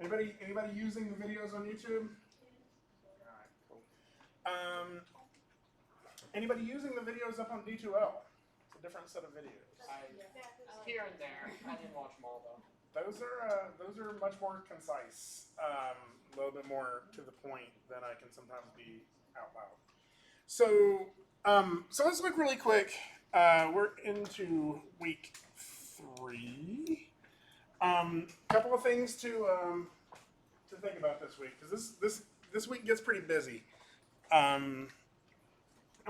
Anybody using the videos on YouTube? All right, cool. Anybody using the videos up on D2L? It's a different set of videos. Here and there. I didn't watch them all though. Those are much more concise, a little bit more to the point than I can sometimes be out loud. So let's look really quick. We're into week 3. Couple of things to think about this week because this week gets pretty busy, and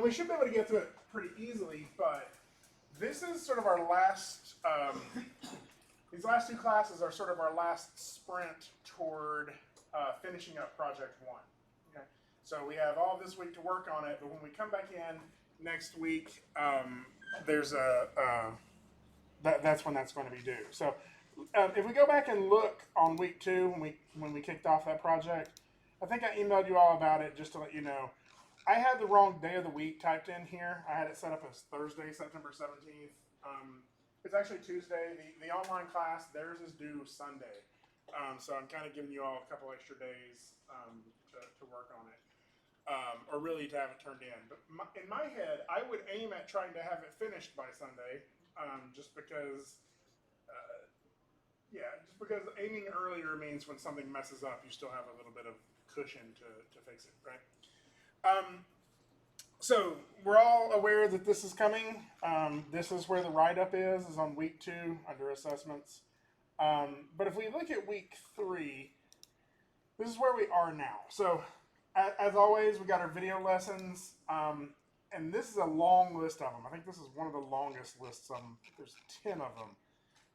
we should be able to get through it pretty easily. But this is sort of our last. These last 2 classes are sort of our last sprint toward finishing up Project 1. Okay, so we have all this week to work on it, but when we come back in next week, there's that's when that's going to be due. So if we go back and look on week 2 when we kicked off that project, I think I emailed you all about it just to let you know. I had the wrong day of the week typed in here. I had it set up as Thursday, September 17th. It's actually Tuesday. The online class, theirs is due Sunday. So I'm kind of giving you all a couple extra days to work on it. Or really to have it turned in. But in my head, I would aim at trying to have it finished by Sunday, just because aiming earlier means when something messes up, you still have a little bit of cushion to fix it, right? So we're all aware that this is coming. This is where the write-up is on week 2 under assessments. But if we look at week 3, this is where we are now. So as always, we got our video lessons. And this is a long list of them. I think this is one of the longest lists of them. There's 10 of them,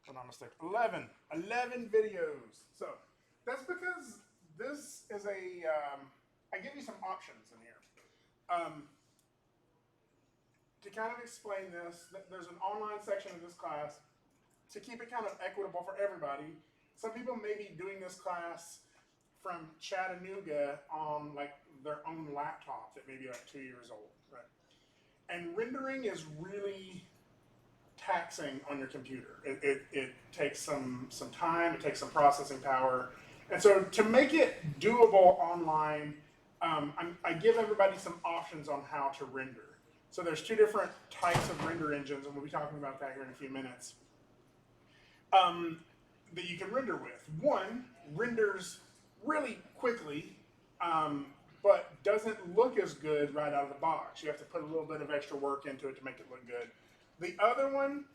if I'm not mistaken. 11 videos. So that's because this is I give you some options in here. To kind of explain this, there's an online section of this class to keep it kind of equitable for everybody. Some people may be doing this class from Chattanooga on like their own laptop that may be like 2 years old, right? And rendering is really taxing on your computer. It takes some time, it takes some processing power. And so to make it doable online, I give everybody some options on how to render. So there's 2 different types of render engines, and we'll be talking about that here in a few minutes, that you can render with. One renders really quickly, but doesn't look as good right out of the box. You have to put a little bit of extra work into it to make it look good. The other one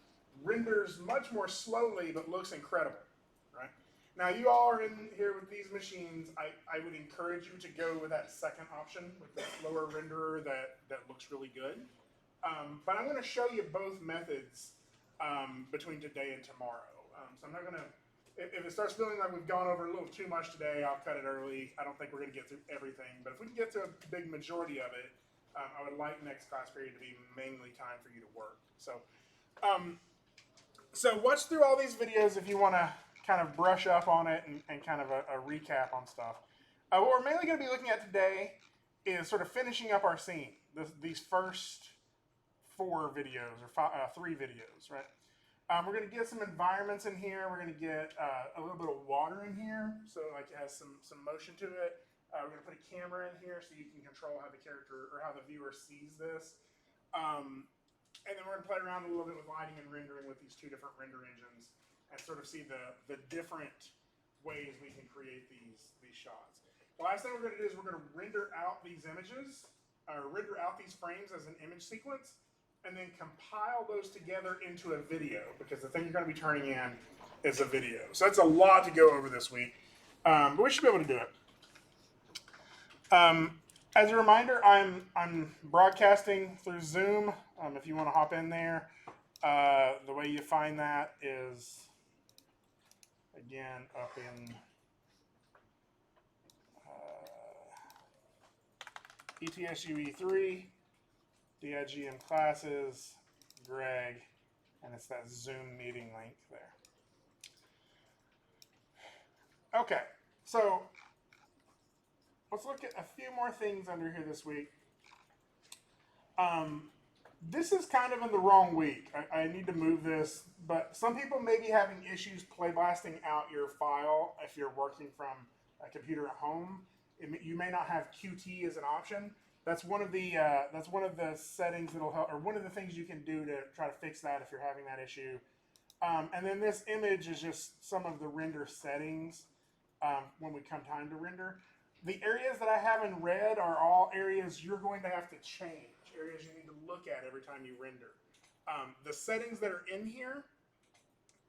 renders much more slowly, but looks incredible, right? Now, you all are in here with these machines. I would encourage you to go with that second option, with the slower renderer that looks really good. But I'm going to show you both methods between today and tomorrow. So I'm not going to, if it starts feeling like we've gone over a little too much today, I'll cut it early. I don't think we're going to get through everything. But if we can get to a big majority of it, I would like next class period to be mainly time for you to work. So watch through all these videos if you want to kind of brush up on it and kind of a recap on stuff. What we're mainly going to be looking at today is sort of finishing up our scene. These first 4 videos, or 3 videos, right? We're going to get some environments in here. We're going to get a little bit of water in here, so like it has some motion to it. We're going to put a camera in here so you can control how the character or how the viewer sees this. And then we're going to play around a little bit with lighting and rendering with these 2 different render engines and sort of see the different ways we can create these shots. The last thing we're going to do is we're going to render out these images, or render out these frames as an image sequence, and then compile those together into a video, because the thing you're going to be turning in is a video. So that's a lot to go over this week, but we should be able to do it. As a reminder, I'm broadcasting through Zoom. If you want to hop in there, the way you find that is, again, up in ETSUE3, DIGM classes, Greg, and it's that Zoom meeting link there. Okay, so let's look at a few more things under here this week. This is kind of in the wrong week. I need to move this, but some people may be having issues play blasting out your file if you're working from a computer at home. You may not have QT as an option. That's one of the settings that'll help, or one of the things you can do to try to fix that if you're having that issue. And then this image is just some of the render settings when we come time to render. The areas that I have in red are all areas you're going to have to change, areas you need to look at every time you render. The settings that are in here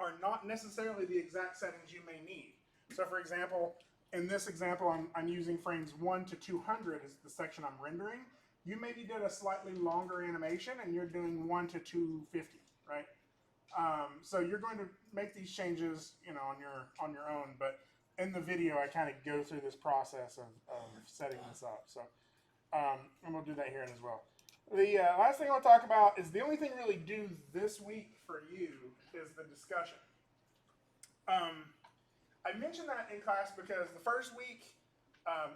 are not necessarily the exact settings you may need. So for example, in this example, I'm using frames 1 to 200 as the section I'm rendering. You maybe did a slightly longer animation and you're doing 1 to 250, right? So you're going to make these changes, on your own. But in the video, I kind of go through this process of setting this up. So and we'll do that here as well. The last thing I want to talk about is the only thing really due this week for you is the discussion. I mentioned that in class because the first week,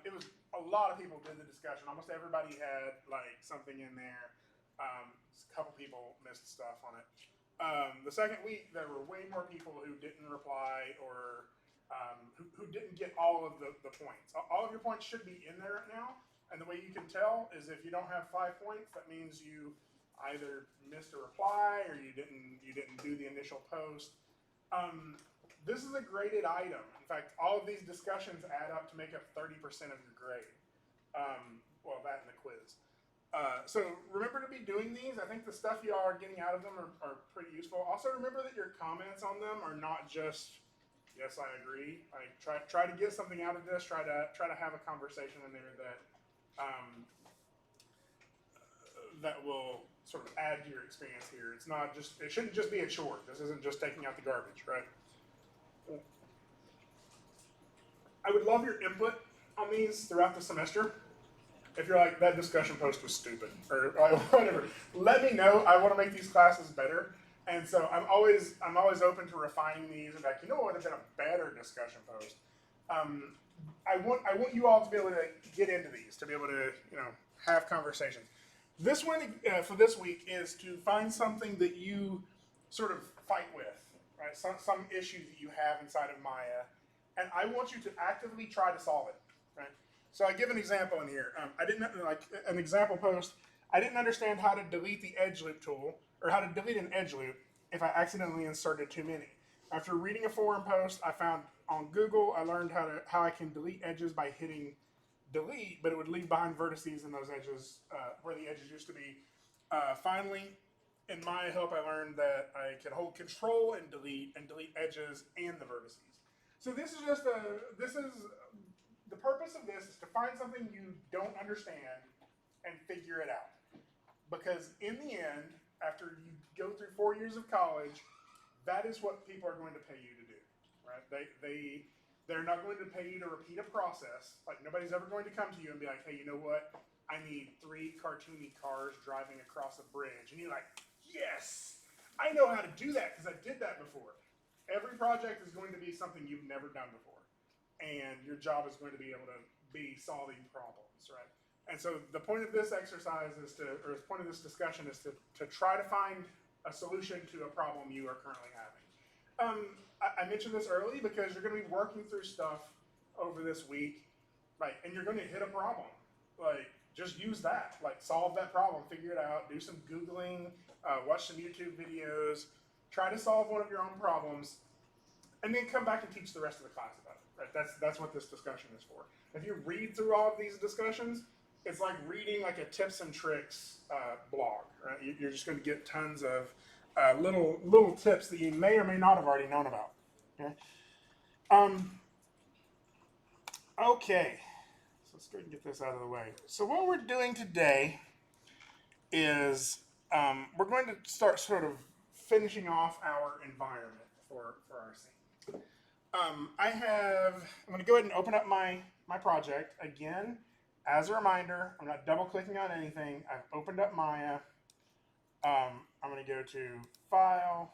it was a lot of people did the discussion. Almost everybody had like something in there. A couple people missed stuff on it. The second week, there were way more people who didn't reply or who didn't get all of the points. All of your points should be in there right now. And the way you can tell is if you don't have 5 points, that means you either missed a reply or you didn't do the initial post. This is a graded item. In fact, all of these discussions add up to make up 30% of your grade. Well, that and the quiz. So remember to be doing these. I think the stuff you all are getting out of them are pretty useful. Also remember that your comments on them are not just, yes, I agree. I try to get something out of this. Try to have a conversation in there that will sort of add to your experience here. It shouldn't just be a chore. This isn't just taking out the garbage, right? I would love your input on these throughout the semester. If you're like, that discussion post was stupid, or whatever, let me know. I want to make these classes better. And so I'm always open to refining these. In fact, what would have been a better discussion post? I want you all to be able to get into these, to be able to have conversations. This one for this week is to find something that you sort of fight with, right? Some issue that you have inside of Maya, and I want you to actively try to solve it, right? So I give an example in here. I didn't like an example post. I didn't understand how to delete the edge loop tool, or how to delete an edge loop if I accidentally inserted too many. After reading a forum post I found on Google, I learned how I can delete edges by hitting delete, but it would leave behind vertices in those edges where the edges used to be. Finally, in my help, I learned that I can hold control and delete edges and the vertices. So this is the purpose of this is to find something you don't understand and figure it out. Because in the end, after you go through 4 years of college, that is what people are going to pay you to do, right? They're not going to pay you to repeat a process. Like, nobody's ever going to come to you and be like, hey, you know what? I need 3 cartoony cars driving across a bridge. And you're like, yes, I know how to do that because I did that before. Every project is going to be something you've never done before. And your job is going to be able to be solving problems, right? And so the point of this exercise the point of this discussion is to try to find a solution to a problem you are currently having. I mentioned this early because you're going to be working through stuff over this week, like, and you're going to hit a problem. Like, just use that. Like, solve that problem, figure it out, do some Googling, watch some YouTube videos, try to solve one of your own problems, and then come back and teach the rest of the class about it. Right? That's what this discussion is for. If you read through all of these discussions, it's like reading like a tips and tricks blog. Right? You're just going to get tons of little tips that you may or may not have already known about. Okay. Okay. So let's go ahead and get this out of the way. So what we're doing today is we're going to start sort of finishing off our environment for our scene. I'm going to go ahead and open up my project again. As a reminder, I'm not double clicking on anything. I've opened up Maya. I'm going to go to File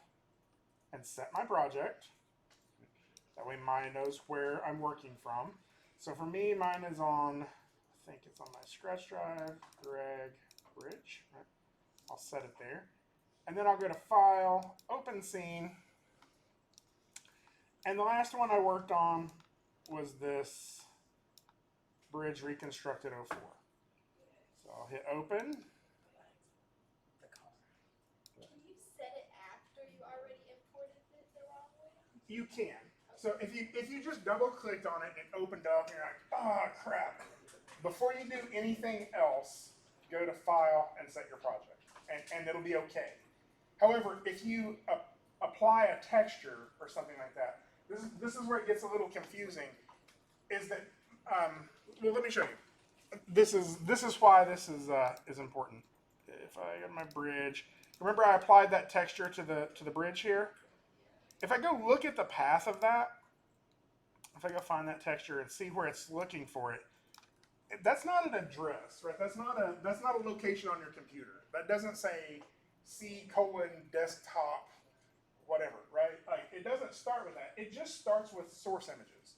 and Set My Project. That way Maya knows where I'm working from. So for me, mine is on, I think it's on my scratch drive, drag, bridge. Right? I'll set it there. And then I'll go to File, Open Scene. And the last one I worked on was this Bridge Reconstructed 04. So I'll hit Open. Can you set it after you already imported it the wrong way? You can. So if you just double clicked on it and it opened up and you're like, oh crap. Before you do anything else, go to File and set your project. And it'll be okay. However, if you apply a texture or something like that, this is where it gets a little confusing. Is that well? Let me show you. This is why this is important. If I get my bridge, remember I applied that texture to the bridge here. If I go look at the path of that, if I go find that texture and see where it's looking for it, that's not an address, right? That's not a location on your computer. That doesn't say C:desktop, whatever, right? Like it doesn't start with that. It just starts with source images.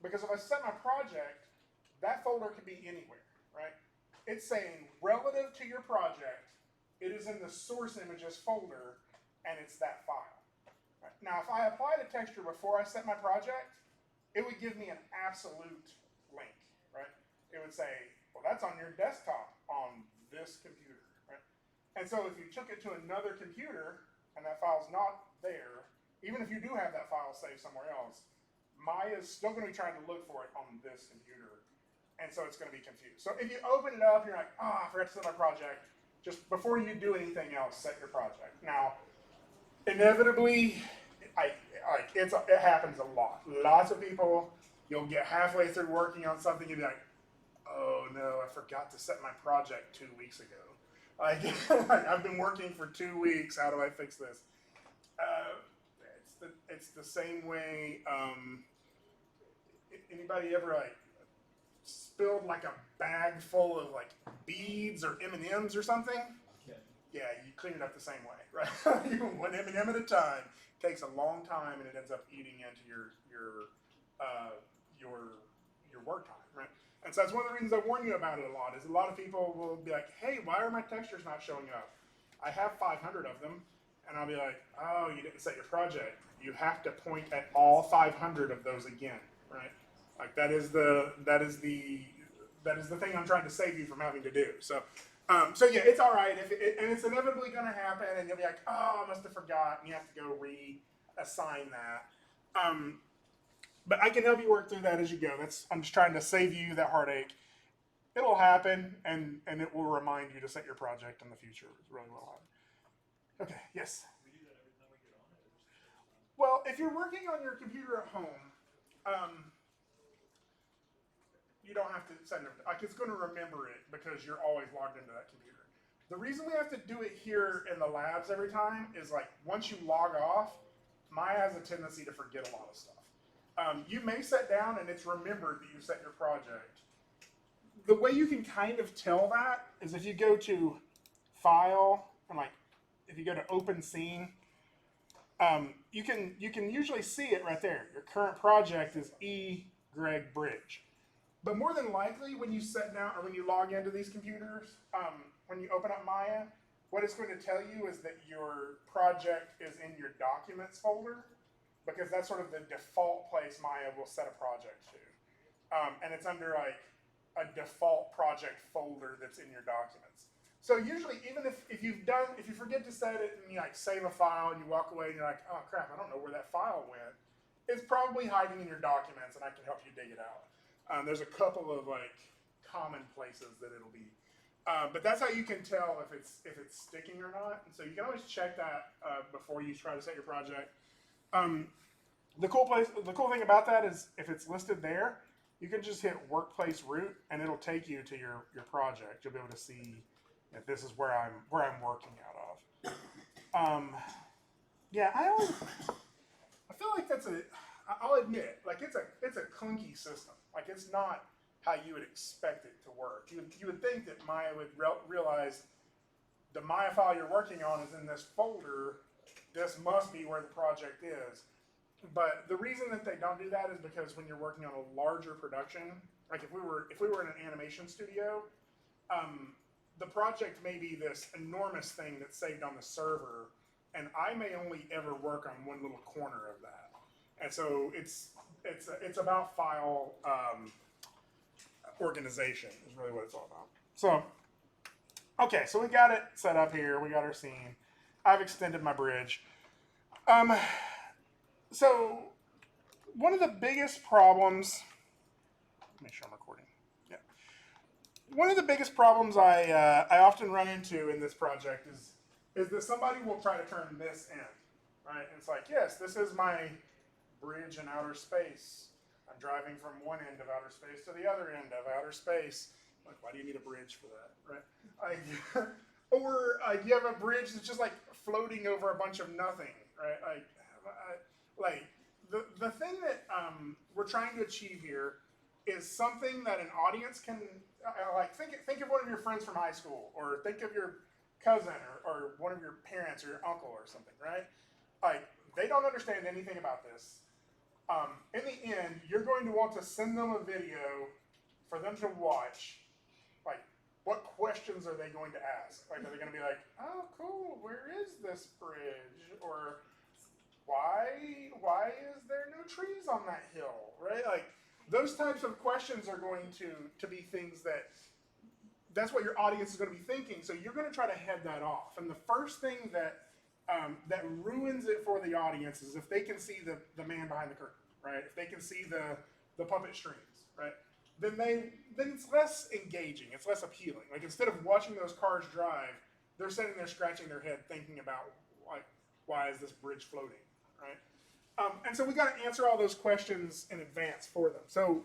Because if I set my project, that folder could be anywhere, right? It's saying relative to your project, it is in the source images folder, and it's that file. Right? Now, if I applied a texture before I set my project, it would give me an absolute link, right? It would say, well, that's on your desktop on this computer, right? And so if you took it to another computer and that file's not there, even if you do have that file saved somewhere else, Maya's still going to be trying to look for it on this computer, and so it's going to be confused. So if you open it up, you're like, I forgot to set my project. Just before you do anything else, set your project. Now, inevitably, it happens a lot. Lots of people, you'll get halfway through working on something, you'll be like, oh no, I forgot to set my project 2 weeks ago. Like, I've been working for 2 weeks. How do I fix this? It's the same way. Anybody ever like spilled like a bag full of like beads or M&Ms or something? Yeah, you clean it up the same way, right? One M&M at a time. Takes a long time, and it ends up eating into your work time, right? And so that's one of the reasons I warn you about it a lot. Is a lot of people will be like, "Hey, why are my textures not showing up? I have 500 of them," and I'll be like, "Oh, you didn't set your project. You have to point at all 500 of those again, right? Like that is the thing I'm trying to save you from having to do." So yeah, it's all right, and it's inevitably going to happen, and you'll be like, "Oh, I must have forgot," and you have to go reassign that. But I can help you work through that as you go. I'm just trying to save you that heartache. It'll happen, and it will remind you to set your project in the future. It's really what will happen. Okay, yes. We do that every time we get on it. Well, if you're working on your computer at home, you don't have to send it. Like it's going to remember it because you're always logged into that computer. The reason we have to do it here in the labs every time is like once you log off, Maya has a tendency to forget a lot of stuff. You may sit down and it's remembered that you set your project. The way you can kind of tell that is if you go to File and like if you go to Open Scene, you can usually see it right there. Your current project is E. Greg Bridge. But more than likely, when you sit down or when you log into these computers, when you open up Maya, what it's going to tell you is that your project is in your Documents folder, because that's sort of the default place Maya will set a project to. And it's under like a default project folder that's in your Documents. So usually, even if you forget to set it and you like save a file and you walk away and you're like, oh crap, I don't know where that file went, it's probably hiding in your Documents, and I can help you dig it out. There's a couple of like common places that it'll be, but that's how you can tell if it's sticking or not. And so you can always check that before you try to set your project. The cool thing about that is if it's listed there, you can just hit Workplace Root and it'll take you to your project. You'll be able to see if this is where I'm working out of. Yeah, I feel like I'll admit, like it's a clunky system. Like it's not how you would expect it to work. You would think that Maya would realize the Maya file you're working on is in this folder. This must be where the project is. But the reason that they don't do that is because when you're working on a larger production, like if we were in an animation studio, the project may be this enormous thing that's saved on the server, and I may only ever work on one little corner of that. And so it's about file organization is really what it's all about. So, okay, so we got it set up here. We got our scene. I've extended my bridge. So one of the biggest problems. Make sure I'm recording. Yeah. One of the biggest problems I often run into in this project is that somebody will try to turn this in, right? And it's like, yes, this is my bridge in outer space. I'm driving from one end of outer space to the other end of outer space. Like, why do you need a bridge for that, right? Or you have a bridge that's just like floating over a bunch of nothing, right? Like the thing that we're trying to achieve here is something that an audience can like. Think of one of your friends from high school, or think of your cousin, or one of your parents, or your uncle, or something, right? Like, they don't understand anything about this. In the end, you're going to want to send them a video for them to watch. Like, what questions are they going to ask? Like, are they going to be like, oh, cool, where is this bridge? Or why is there no trees on that hill, right? Like, those types of questions are going to be things that's what your audience is going to be thinking. So you're going to try to head that off. And the first thing that ruins it for the audience is if they can see the man behind the curtain, right? If they can see the puppet strings, right? Then it's less engaging. It's less appealing. Like, instead of watching those cars drive, they're sitting there scratching their head thinking about, like, why is this bridge floating, right? And so we got to answer all those questions in advance for them. So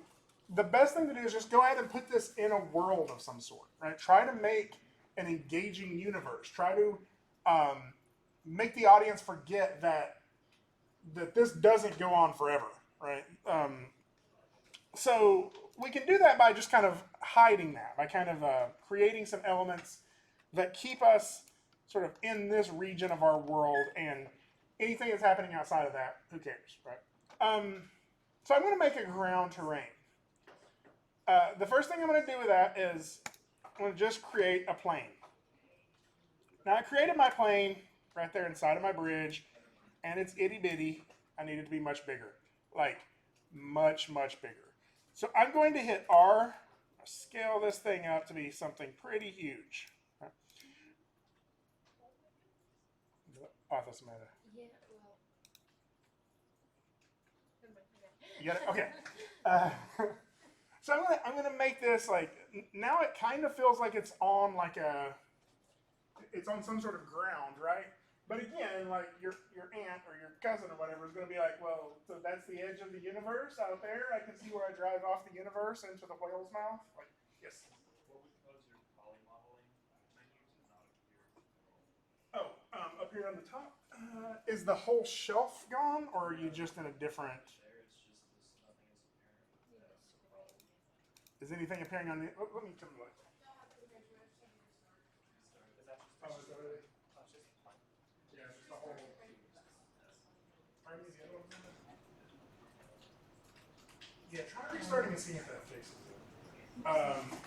the best thing to do is just go ahead and put this in a world of some sort, right? Try to make an engaging universe. Try to make the audience forget that this doesn't go on forever, right? So we can do that by just kind of hiding that, by kind of creating some elements that keep us sort of in this region of our world, and anything that's happening outside of that, who cares, right? So I'm going to make a ground terrain. The first thing I'm going to do with that is I'm going to just create a plane. Now, I created my plane right there inside of my bridge, and it's itty bitty. I need it to be much bigger, like much, much bigger. So I'm going to hit R, scale this thing up to be something pretty huge. Oh, I thought somebody had Yeah, well. You got it? Okay. So I'm gonna make this like, now it kind of feels like it's on it's on some sort of ground, right? But again, like your aunt or your cousin or whatever is gonna be like, well, so that's the edge of the universe out there. I can see where I drive off the universe into the whale's mouth. Like, yes. What would cause your polymodeling menu to not appear at all? Oh, up here on the top, is the whole shelf gone, or are you just in a different? There, it's just this, nothing is apparent. That's the problem. Is anything appearing on the? Let me come look. Is that just Oh, is that what it is? that's just fine. Yeah, just the whole. Are these the other ones in there? Yeah, try restarting and seeing if that fixes it.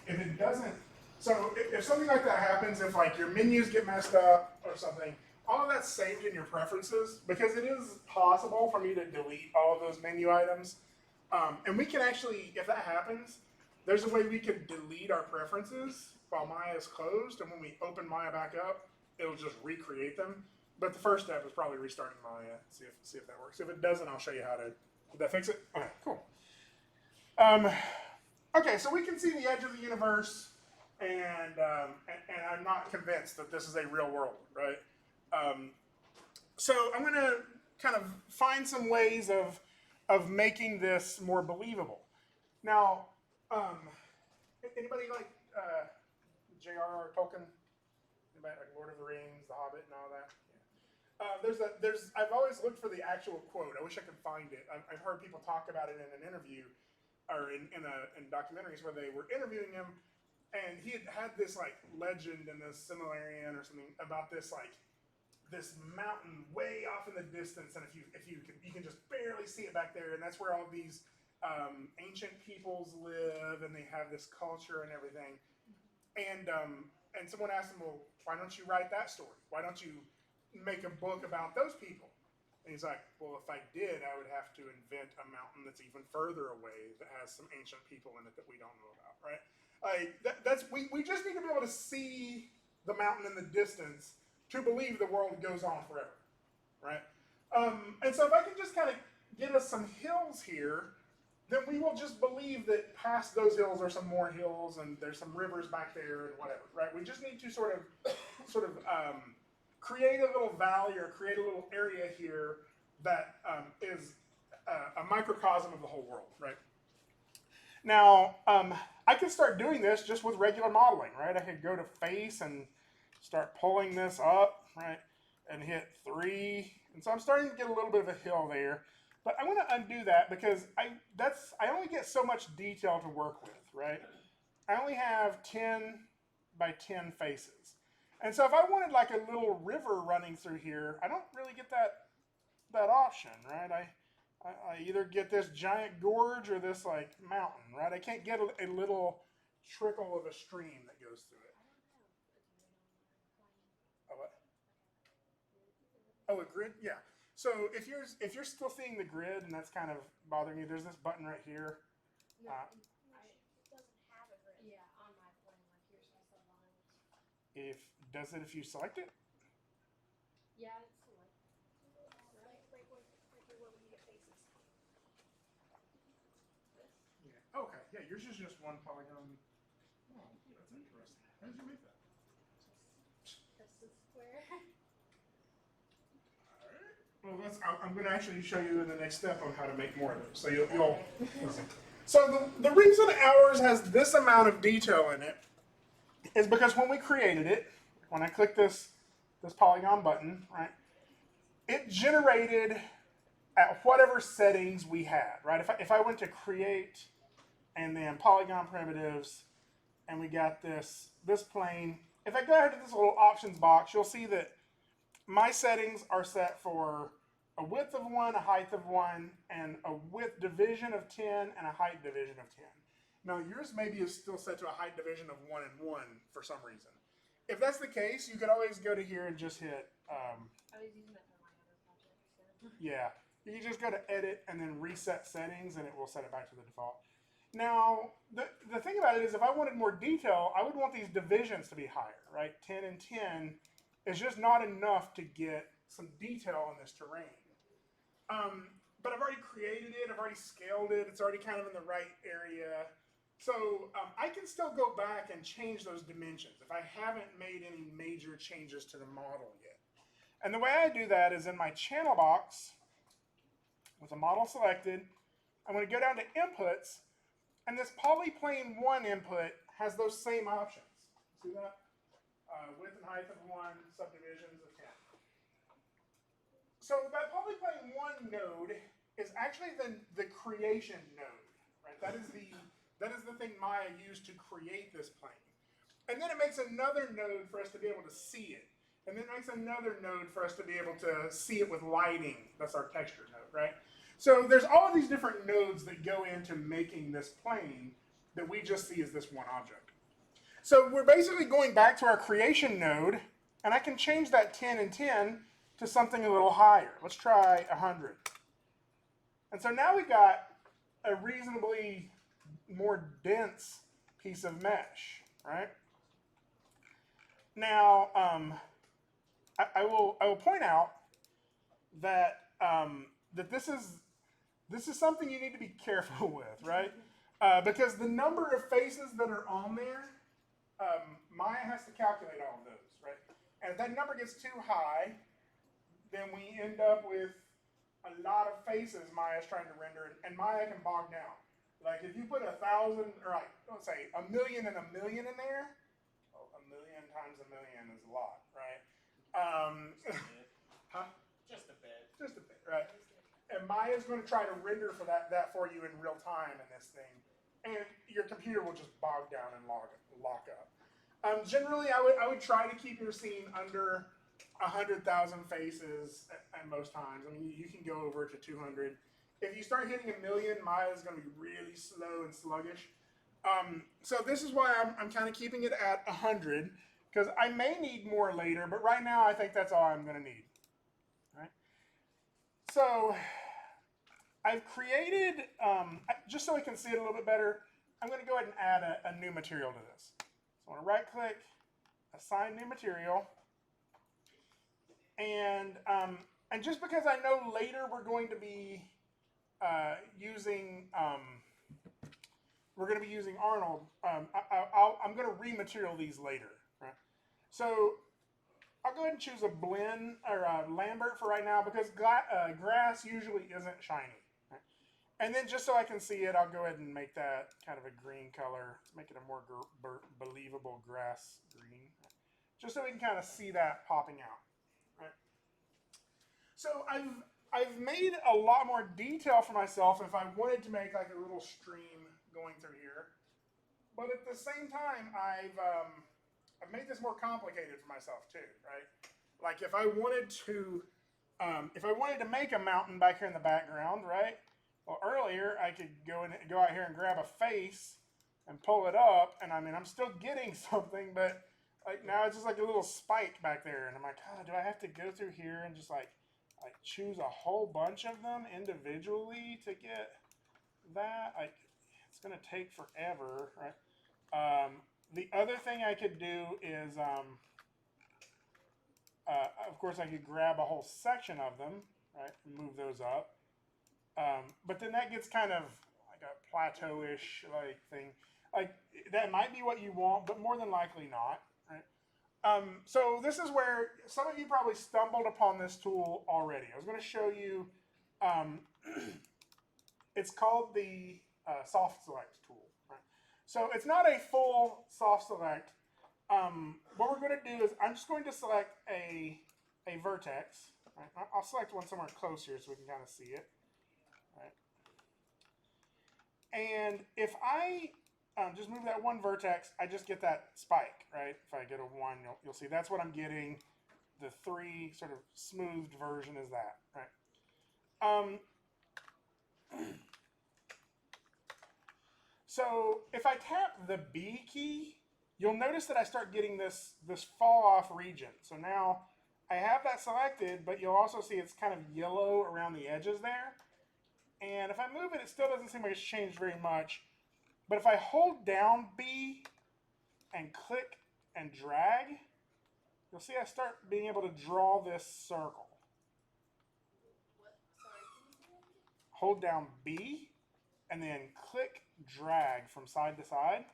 If it doesn't, so if something like that happens, if like your menus get messed up or something, all of that's saved in your preferences, because it is possible for me to delete all of those menu items. And we can actually, if that happens, there's a way we could delete our preferences while Maya is closed, and when we open Maya back up, it'll just recreate them. But the first step is probably restarting Maya, see if that works. If it doesn't, I'll show you how to. Did that fix it? Okay, cool. Okay, so we can see the edge of the universe, and I'm not convinced that this is a real world, right? So I'm going to kind of find some ways of making this more believable. Now, anybody like J.R.R. Tolkien? Anybody like Lord of the Rings, The Hobbit, and all that? Yeah. I've always looked for the actual quote. I wish I could find it. I've heard people talk about it in an interview, or in documentaries where they were interviewing him, and he had this like legend in this Silmarillion or something about this mountain way off in the distance, and if you can just barely see it back there, and that's where all these ancient peoples live, and they have this culture and everything. And and someone asked him, well, why don't you write that story? Why don't you make a book about those people? And he's like, well, if I did, I would have to invent a mountain that's even further away that has some ancient people in it that we don't know about, right? We just need to be able to see the mountain in the distance to believe the world goes on forever, right? And so if I can just kind of give us some hills here, then we will just believe that past those hills are some more hills and there's some rivers back there and whatever, right? We just need to sort of create a little valley or create a little area here that is a microcosm of the whole world, right? Now, I could start doing this just with regular modeling, right? I could go to face and start pulling this up, right? And hit 3. And so I'm starting to get a little bit of a hill there. But I want to undo that because I only get so much detail to work with, right? I only have 10 by 10 faces. And so if I wanted like a little river running through here, I don't really get that option, right? I either get this giant gorge or this like mountain, right? I can't get a little trickle of a stream that goes through it. A what? Oh, a grid? Yeah. So if you're still seeing the grid and that's kind of bothering you, there's this button right here. It doesn't have a grid. Yeah, on my plane, like here's just the lines. If you select it? Yeah, it's like Right where we get faces. this. Yeah. Okay. Yeah, yours is just one polygon. Oh, that's interesting. How did you make that? This is square. Well, I'm going to actually show you in the next step on how to make more of those. So you'll So the reason ours has this amount of detail in it is because when we created it, when I click this polygon button, right, it generated at whatever settings we had, right? If I went to create and then polygon primitives and we got this plane, if I go ahead to this little options box, you'll see that my settings are set for a width of 1, a height of 1, and a width division of 10 and a height division of 10. Now yours maybe is still set to a height division of 1 and 1 for some reason. If that's the case, you could always go to here and just hit, I was using that for my other project. So. yeah, you can just go to edit and then reset settings and it will set it back to the default. Now, the thing about it is if I wanted more detail, I would want these divisions to be higher, right? 10 and 10 is just not enough to get some detail in this terrain. But I've already created it, I've already scaled it, it's already kind of in the right area. So I can still go back and change those dimensions if I haven't made any major changes to the model yet. And the way I do that is in my channel box, with the model selected, I'm going to go down to inputs, and this polyplane 1 input has those same options. See that? Width and height of 1, subdivisions of 10. So that polyplane 1 node is actually the creation node, right? That is the thing Maya used to create this plane. And then it makes another node for us to be able to see it. And then it makes another node for us to be able to see it with lighting. That's our texture node, right? So there's all of these different nodes that go into making this plane that we just see as this one object. So we're basically going back to our creation node, and I can change that 10 and 10 to something a little higher. Let's try 100. And so now we got a reasonably more dense piece of mesh, right? Now, I will point out that that this is something you need to be careful with, right? Because the number of faces that are on there, Maya has to calculate all of those, right? And if that number gets too high, then we end up with a lot of faces Maya's trying to render, and Maya can bog down. Like if you put 1,000, or like, let's say 1,000,000 and 1,000,000 in there, well, 1,000,000 times 1,000,000 is a lot, right? Huh? Just a bit. Just a bit, right? And Maya's going to try to render for that for you in real time in this thing, and your computer will just bog down and lock up. Generally, I would try to keep your scene under 100,000 faces at most times. I mean, you can go over to 200. If you start hitting 1,000,000, Maya's going to be really slow and sluggish. So this is why I'm kind of keeping it at 100. because I may need more later, but right now I think that's all I'm going to need. All right. So I've created, just so we can see it a little bit better, I'm going to go ahead and add a new material to this. So I'm going to right click, assign new material, and just because I know later we're going to be using Arnold, I'm going to rematerial these later, right? So I'll go ahead and choose a blend or a Lambert for right now because grass usually isn't shiny. Right? And then just so I can see it, I'll go ahead and make that kind of a green color. Let's make it a more believable grass green, just so we can kind of see that popping out. Right? So I've made a lot more detail for myself if I wanted to make like a little stream going through here. But at the same time, I've made this more complicated for myself too, right? Like if I wanted to make a mountain back here in the background, right? Well, earlier I could go out here and grab a face and pull it up, and I mean I'm still getting something, but like now it's just like a little spike back there, and I'm like, oh, do I have to go through here and just like choose a whole bunch of them individually to get that? Like it's gonna take forever, right? The other thing I could do is, of course, I could grab a whole section of them, right, and move those up. But then that gets kind of like a plateau-ish like thing. Like that might be what you want, but more than likely not, right? So this is where some of you probably stumbled upon this tool already. I was going to show you. It's called the soft select tool. Right? So it's not a full soft select. What we're going to do is I'm just going to select a vertex. Right? I'll select one somewhere close here so we can kind of see it. Right? And if I just move that one vertex, I just get that spike, right? If I get a 1, you'll see that's what I'm getting. The 3 sort of smoothed version is that, right? So if I tap the B key, you'll notice that I start getting this fall off region. So now I have that selected, but you'll also see it's kind of yellow around the edges there. And if I move it, it still doesn't seem like it's changed very much. But if I hold down B and click and drag, you'll see I start being able to draw this circle. Hold down B and then click drag from side to side,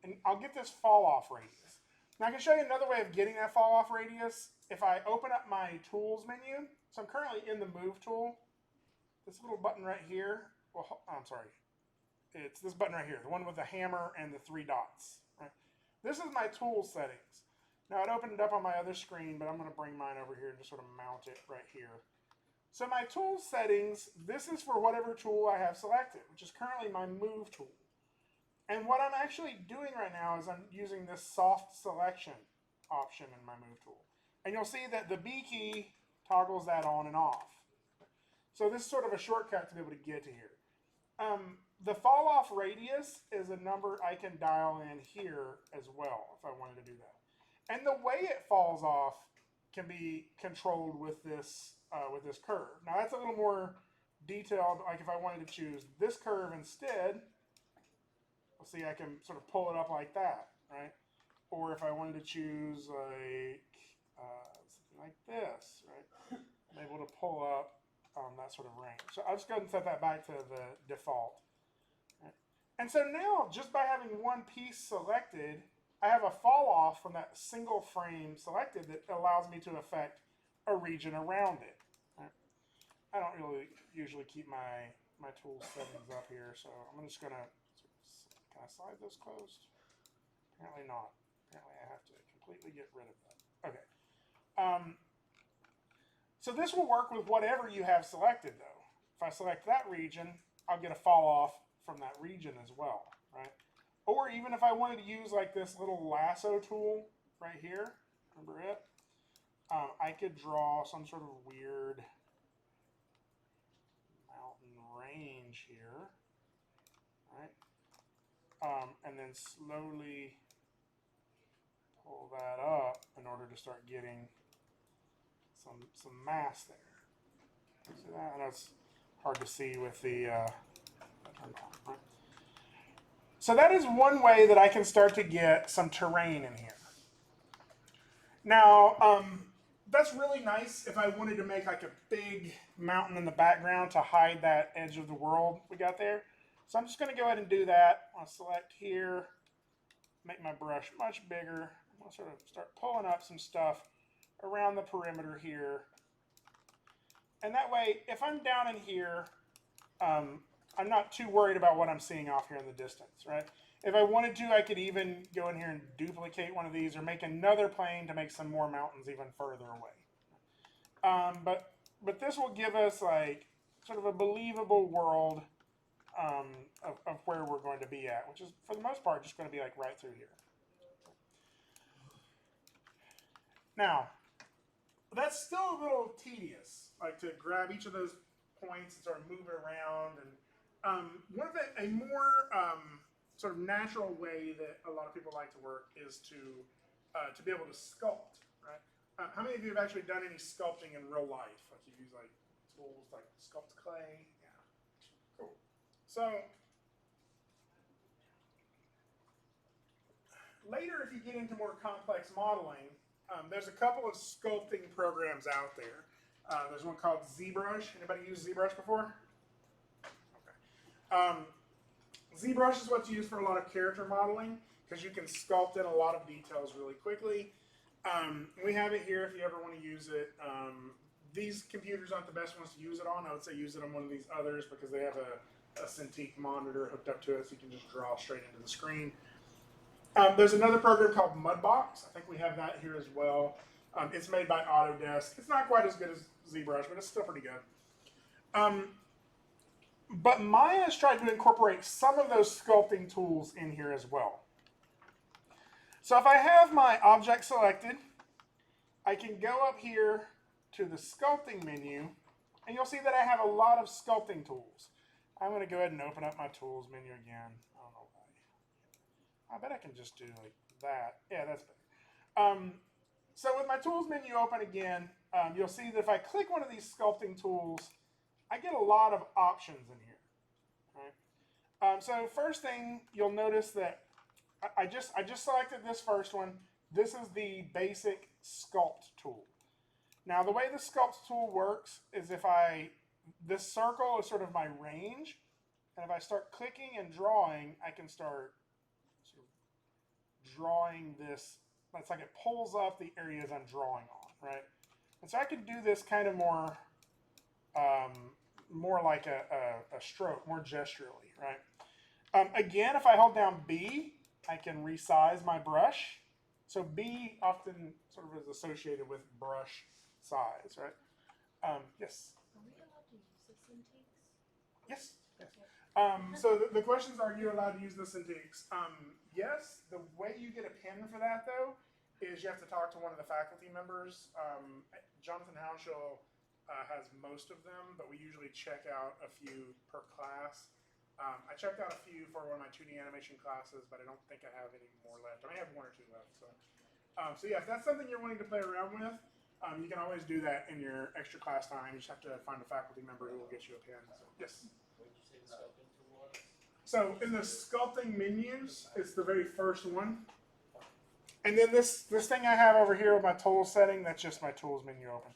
and I'll get this fall off radius. Now I can show you another way of getting that fall off radius. If I open up my tools menu, so I'm currently in the move tool, this little button right here, well, I'm sorry, it's this button right here, the one with the hammer and the 3 dots. Right? This is my tool settings. Now it opened it up on my other screen, but I'm going to bring mine over here and just sort of mount it right here. So my tool settings, this is for whatever tool I have selected, which is currently my move tool. And what I'm actually doing right now is I'm using this soft selection option in my move tool. And you'll see that the B key toggles that on and off. So this is sort of a shortcut to be able to get to here. The fall off radius is a number I can dial in here as well if I wanted to do that. And the way it falls off can be controlled with this curve. Now that's a little more detailed. Like if I wanted to choose this curve instead, you'll see I can sort of pull it up like that, right? Or if I wanted to choose like something like this, right? I'm able to pull up that sort of range. So I'll just go ahead and set that back to the default. Right? And so now, just by having one piece selected, I have a fall off from that single frame selected that allows me to affect a region around it. Right? I don't really usually keep my tool settings up here, so I'm just going to, can I slide those closed? Apparently not. Apparently I have to completely get rid of that. Okay. So this will work with whatever you have selected, though. If I select that region, I'll get a fall off from that region as well, right? Or even if I wanted to use like this little lasso tool right here, remember it? I could draw some sort of weird mountain range here, right? And then slowly pull that up in order to start getting some mass there. See that? I know it's hard to see with the right? So that is one way that I can start to get some terrain in here. Now, that's really nice if I wanted to make like a big mountain in the background to hide that edge of the world we got there. So I'm just going to go ahead and do that. I'll select here, make my brush much bigger. I'm going to sort of start pulling up some stuff around the perimeter here. And that way, if I'm down in here, I'm not too worried about what I'm seeing off here in the distance, right? If I wanted to, I could even go in here and duplicate one of these or make another plane to make some more mountains even further away. But this will give us like sort of a believable world of where we're going to be at, which is for the most part just going to be like right through here. Now, that's still a little tedious, like to grab each of those points and sort of move it around. And one of a more sort of natural way that a lot of people like to work is to be able to sculpt, right? How many of you have actually done any sculpting in real life? Like you use like tools like sculpt clay? Yeah, cool. So later, if you get into more complex modeling, there's a couple of sculpting programs out there. There's one called ZBrush. Anybody use ZBrush before? Okay. ZBrush is what's used for a lot of character modeling because you can sculpt in a lot of details really quickly. We have it here if you ever want to use it. These computers aren't the best ones to use it on. I would say use it on one of these others because they have a Cintiq monitor hooked up to it so you can just draw straight into the screen. There's another program called Mudbox. I think we have that here as well. It's made by Autodesk. It's not quite as good as ZBrush, but it's still pretty good. But Maya has tried to incorporate some of those sculpting tools in here as well. So if I have my object selected, I can go up here to the sculpting menu, and you'll see that I have a lot of sculpting tools. I'm going to go ahead and open up my tools menu again. I don't know why. I bet I can just do like that. Yeah, that's better. So with my tools menu open again, you'll see that if I click one of these sculpting tools, I get a lot of options in here. Right? So first thing you'll notice that I just selected this first one. This is the basic sculpt tool. Now the way the sculpt tool works is this circle is sort of my range, and if I start clicking and drawing, I can start sort of drawing this. It's like it pulls up the areas I'm drawing on, right? And so I could do this kind of more like a stroke, more gesturally, right? Again, if I hold down B, I can resize my brush. So B often sort of is associated with brush size, right? Yes? Are we allowed to use the Cintiqs? Yes. Yes. So the questions are you allowed to use the Cintiqs? Yes. The way you get a pin for that, though, is you have to talk to one of the faculty members. Jonathan Hauschel has most of them, but we usually check out a few per class. I checked out a few for one of my 2D animation classes, but I don't think I have any more left. I may have one or two left. So yeah, if that's something you're wanting to play around with, you can always do that in your extra class time. You just have to find a faculty member who will get you a pin. So, yes? What did you say the sculpting tool was? So in the sculpting menus, it's the very first one. And then this thing I have over here with my tool setting, that's just my tools menu open.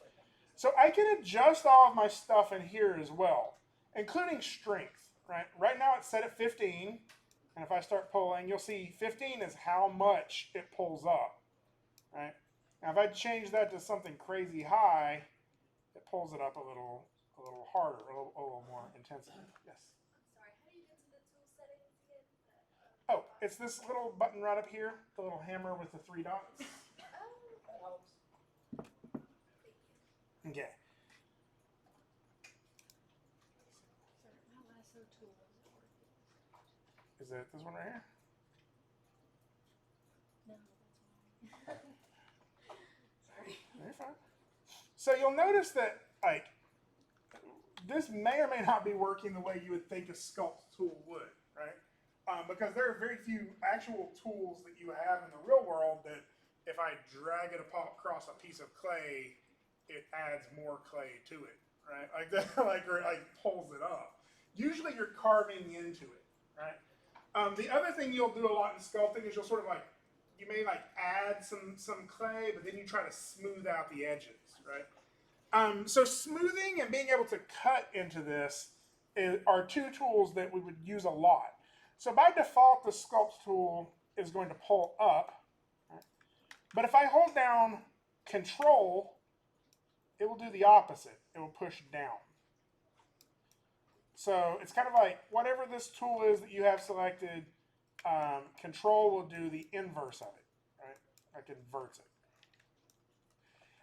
So I can adjust all of my stuff in here as well, including strength. Right now it's set at 15, and if I start pulling, you'll see 15 is how much it pulls up. Right? Now if I change that to something crazy high, it pulls it up a little harder, a little more intensity. Yes. I'm sorry, how do you get to the tool settings again? Oh, it's this little button right up here, the little hammer with the 3 dots. Oh, That helps. Okay. Sir, my lasso tool isn't working. Is it this one right here? No, that's wrong. Sorry. You're fine. So you'll notice that like this may or may not be working the way you would think a sculpt tool would, right? Because there are very few actual tools that you have in the real world that if I drag it across a piece of clay, it adds more clay to it, right? Like that, or like pulls it up. Usually you're carving into it, right? The other thing you'll do a lot in sculpting is you'll sort of like, you may like add some clay, but then you try to smooth out the edges, right? So smoothing and being able to cut into this are two tools that we would use a lot. So by default, the sculpt tool is going to pull up, right? But if I hold down Control, it will do the opposite. It will push down. So it's kind of like whatever this tool is that you have selected, Control will do the inverse of it, right? Like inverts it.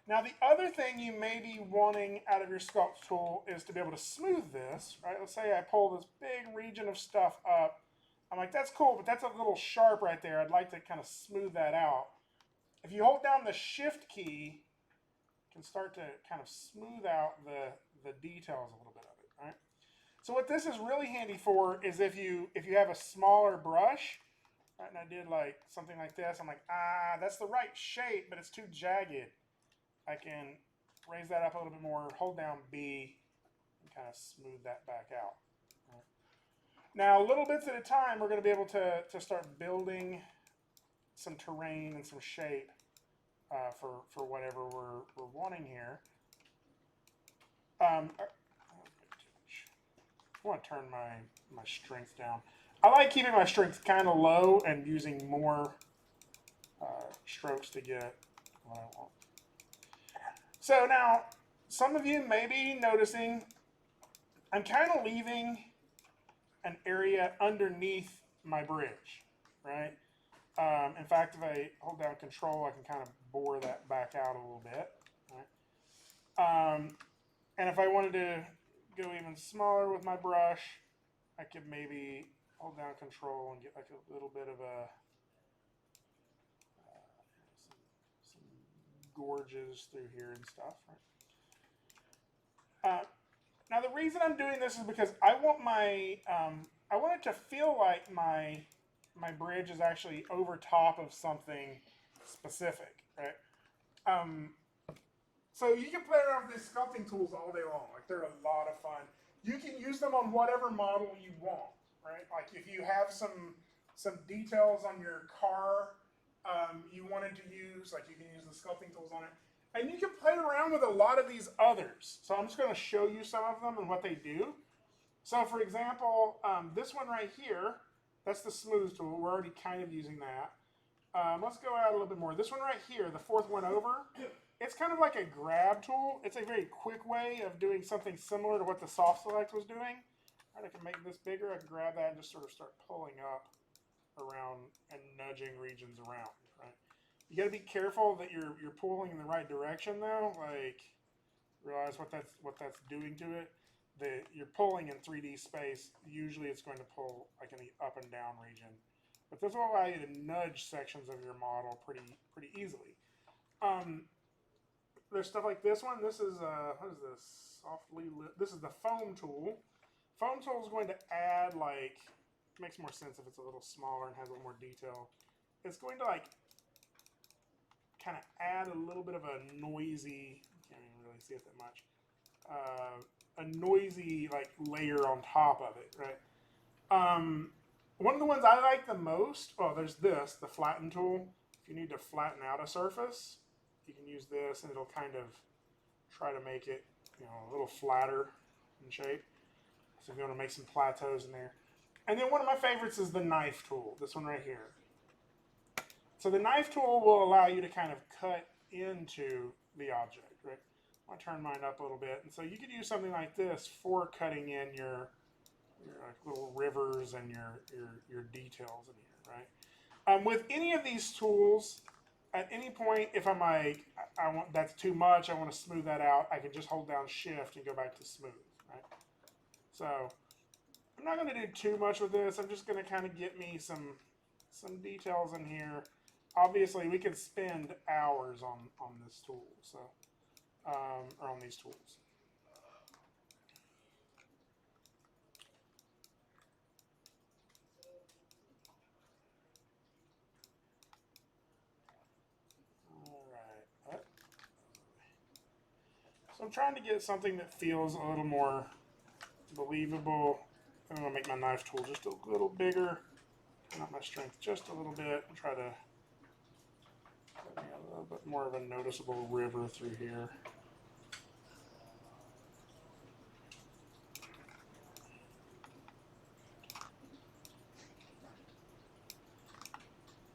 Now the other thing you may be wanting out of your sculpt tool is to be able to smooth this, right? Let's say I pull this big region of stuff up. I'm like, that's cool, but that's a little sharp right there. I'd like to kind of smooth that out. If you hold down the Shift key, you can start to kind of smooth out the details a little bit of it, right? So what this is really handy for is if you have a smaller brush, right, and I did like something like this, I'm like, that's the right shape, but it's too jagged. I can raise that up a little bit more, hold down B, and kind of smooth that back out. Right. Now, little bits at a time, we're going to be able to start building some terrain and some shape for whatever we're wanting here. I want to turn my strength down. I like keeping my strength kind of low and using more strokes to get what I want. So now, some of you may be noticing I'm kind of leaving an area underneath my bridge, right? In fact, if I hold down Control, I can kind of bore that back out a little bit, right? And if I wanted to go even smaller with my brush, I could maybe hold down Control and get like a little bit of some gorges through here and stuff, right? Now the reason I'm doing this is because I want I want it to feel like my bridge is actually over top of something specific, right? So you can play around with these sculpting tools all day long. Like they're a lot of fun. You can use them on whatever model you want, right? Like if you have some details on your car you wanted to use, like you can use the sculpting tools on it. And you can play around with a lot of these others. So I'm just going to show you some of them and what they do. So for example, this one right here, that's the smooth tool. We're already kind of using that. Let's go out a little bit more. This one right here, the fourth one over, it's kind of like a grab tool. It's a very quick way of doing something similar to what the soft select was doing. All right, I can make this bigger. I can grab that and just sort of start pulling up around and nudging regions around, right? You got to be careful that you're pulling in the right direction though. Like realize what that's doing to it. You're pulling in 3D space. Usually it's going to pull like in the up and down region, but this will allow you to nudge sections of your model pretty easily. There's stuff like this one. This is what is this? This is the foam tool. Foam tool is going to add like, it makes more sense if it's a little smaller and has a little more detail. It's going to like kind of add a little bit of a noisy, can't even really see it that much, a noisy like layer on top of it, right? One of the ones I like the most, there's this, the flatten tool. If you need to flatten out a surface, you can use this and it'll kind of try to make it, a little flatter in shape. So if you want to make some plateaus in there. And then one of my favorites is the knife tool, this one right here. So the knife tool will allow you to kind of cut into the object, right? I'll turn mine up a little bit. And so you could use something like this for cutting in your like little rivers and your details in here, right? With any of these tools, at any point, if I'm like, I want that's too much, I want to smooth that out, I can just hold down Shift and go back to smooth, right? So I'm not going to do too much with this. I'm just going to kind of get me some details in here. Obviously, we could spend hours on this tool, so or on these tools. So I'm trying to get something that feels a little more believable. I'm going to make my knife tool just a little bigger. Not my strength, just a little bit. And try to get a little bit more of a noticeable river through here.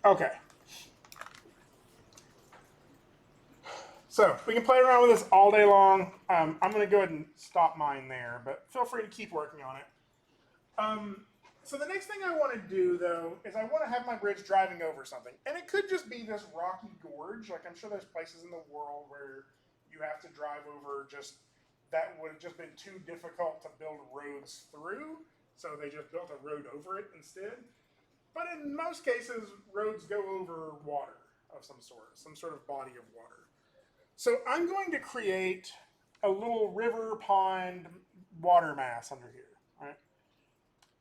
Okay. So we can play around with this all day long. I'm going to go ahead and stop mine there, but feel free to keep working on it. So the next thing I want to do, though, is I want to have my bridge driving over something. And it could just be this rocky gorge. Like, I'm sure there's places in the world where you have to drive over just that would have just been too difficult to build roads through. So they just built a road over it instead. But in most cases, roads go over water of some sort of body of water. So I'm going to create a little river, pond, water mass under here, right?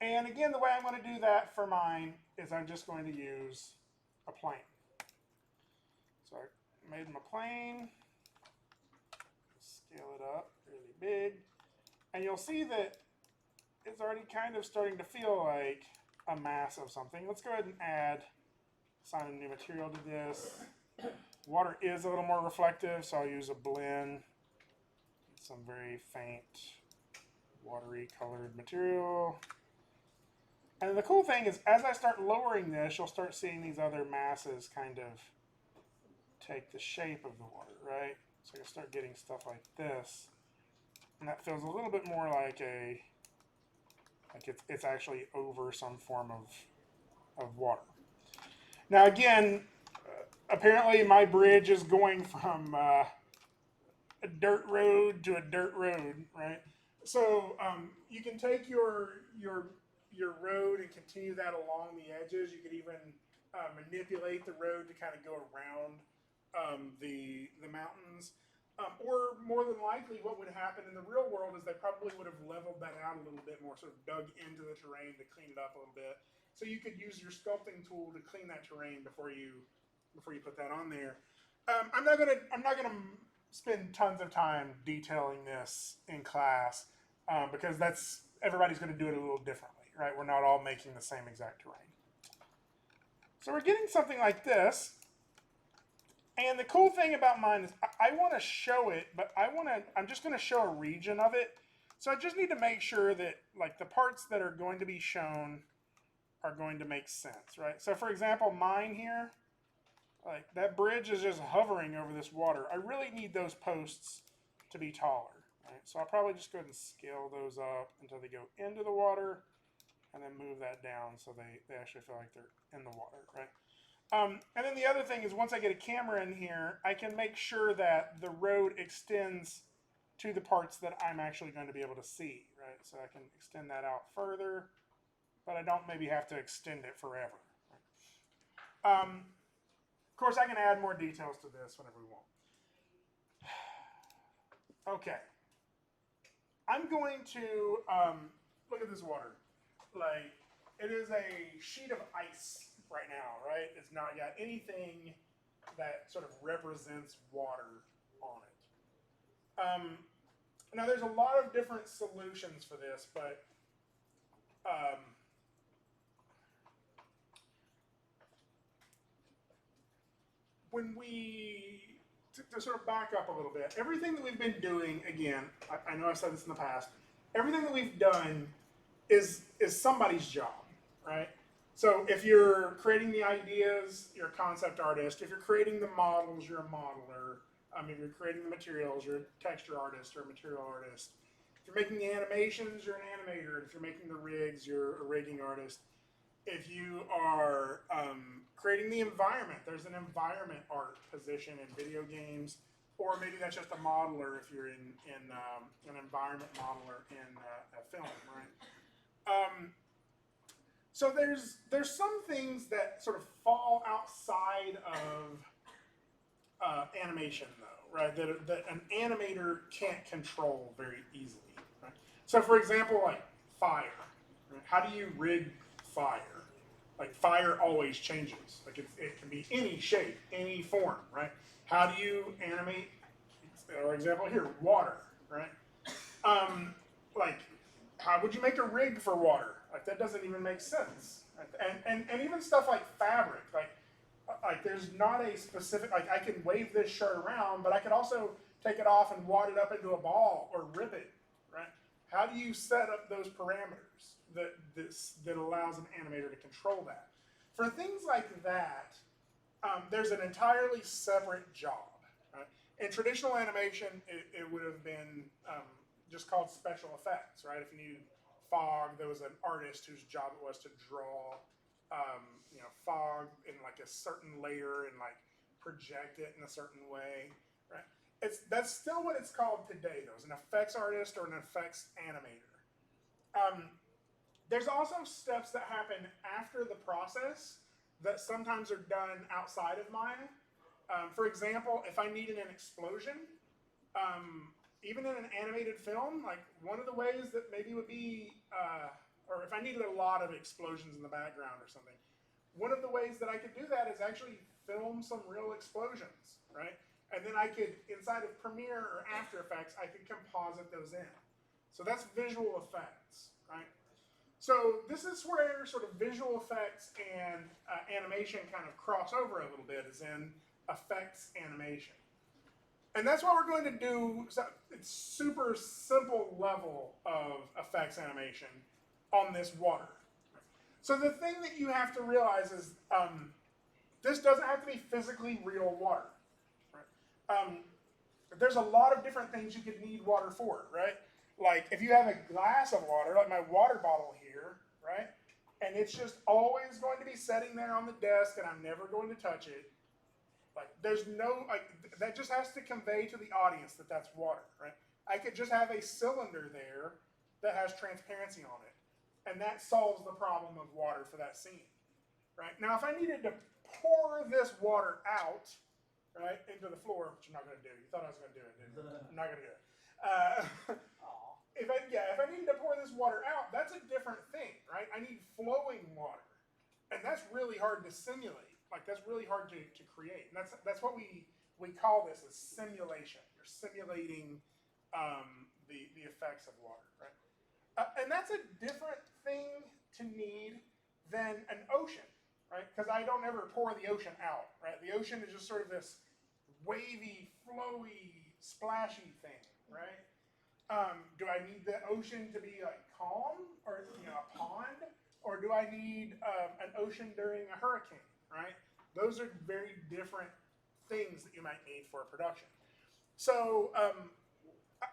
And again, the way I'm going to do that for mine is I'm just going to use a plane. So I made my plane, scale it up really big, and you'll see that it's already kind of starting to feel like a mass of something. Let's go ahead and assign a new material to this. Water is a little more reflective, so I'll use a blend, some very faint watery colored material. And the cool thing is, as I start lowering this, you'll start seeing these other masses kind of take the shape of the water, right? So you'll start getting stuff like this. And that feels a little bit more like it's actually over some form of water. Now again, apparently my bridge is going from a dirt road to a dirt road, right? So you can take your road and continue that along the edges. You could even manipulate the road to kind of go around the mountains. Or more than likely, what would happen in the real world is they probably would have leveled that out a little bit more, sort of dug into the terrain to clean it up a little bit. So you could use your sculpting tool to clean that terrain before you put that on there. I'm not gonna spend tons of time detailing this in class because everybody's going to do it a little differently, right? We're not all making the same exact terrain. So we're getting something like this. And the cool thing about mine is I want to show it, but I'm just going to show a region of it. So I just need to make sure that like the parts that are going to be shown are going to make sense, right? So for example, mine here, like that bridge is just hovering over this water. I really need those posts to be taller, right? So I'll probably just go ahead and scale those up until they go into the water and then move that down so they actually feel like they're in the water, right? And then the other thing is once I get a camera in here, I can make sure that the road extends to the parts that I'm actually going to be able to see, right? So I can extend that out further, but I don't maybe have to extend it forever. Right? Of course, I can add more details to this whenever we want. Okay. I'm going to look at this water. Like, it is a sheet of ice right now, right? It's not got anything that sort of represents water on it. Now, there's a lot of different solutions for this, but when we, to sort of back up a little bit, everything that we've been doing, again, I know I've said this in the past, everything that we've done is somebody's job, right? So if you're creating the ideas, you're a concept artist. If you're creating the models, you're a modeler. If you're creating the materials, you're a texture artist or a material artist. If you're making the animations, you're an animator. If you're making the rigs, you're a rigging artist. If you are creating the environment, there's an environment art position in video games, or maybe that's just a modeler if you're in an environment modeler in a film, right? So there's some things that sort of fall outside of animation, though, right? That an animator can't control very easily. Right? So, for example, like fire. Right? How do you rig fire? Like fire always changes. Like it can be any shape, any form, right? How do you animate Our example here, water, right? Like, how would you make a rig for water? Like, that doesn't even make sense. Right? And even stuff like fabric, like there's not a specific, like I can wave this shirt around, but I could also take it off and wad it up into a ball or rip it, right? How do you set up those parameters that allows an animator to control that? For things like that, there's an entirely separate job. Right? In traditional animation, it would have been just called special effects, right? If you needed fog, there was an artist whose job it was to draw, fog in like a certain layer and like project it in a certain way, right? That's still what it's called today, though, is an effects artist or an effects animator. There's also steps that happen after the process that sometimes are done outside of Maya. For example, if I needed an explosion, even in an animated film, like one of the ways that maybe would be, or if I needed a lot of explosions in the background or something, one of the ways that I could do that is actually film some real explosions, right? And then I could, inside of Premiere or After Effects, I could composite those in. So that's visual effects, right? So this is where sort of visual effects and animation kind of cross over a little bit, is in effects animation. And that's what we're going to do. So it's super simple level of effects animation on this water. So the thing that you have to realize is this doesn't have to be physically real water. Right? There's a lot of different things you could need water for, right? Like if you have a glass of water, like my water bottle here, right? And it's just always going to be sitting there on the desk and I'm never going to touch it. Like there's no, like that just has to convey to the audience that that's water, right? I could just have a cylinder there that has transparency on it. And that solves the problem of water for that scene, right? Now, if I needed to pour this water out, right, into the floor, which I'm not going to do. You thought I was going to do it, didn't you? I'm not going to do it. If I needed to pour this water out, that's a different thing, right? I need flowing water, and that's really hard to simulate. Like that's really hard to create, and that's what we call this as simulation. You're simulating the effects of water, right? And that's a different thing to need than an ocean, right? Because I don't ever pour the ocean out, right? The ocean is just sort of this wavy, flowy, splashy thing, right? Do I need the ocean to be like calm, or a pond, or do I need an ocean during a hurricane, right? Those are very different things that you might need for a production. So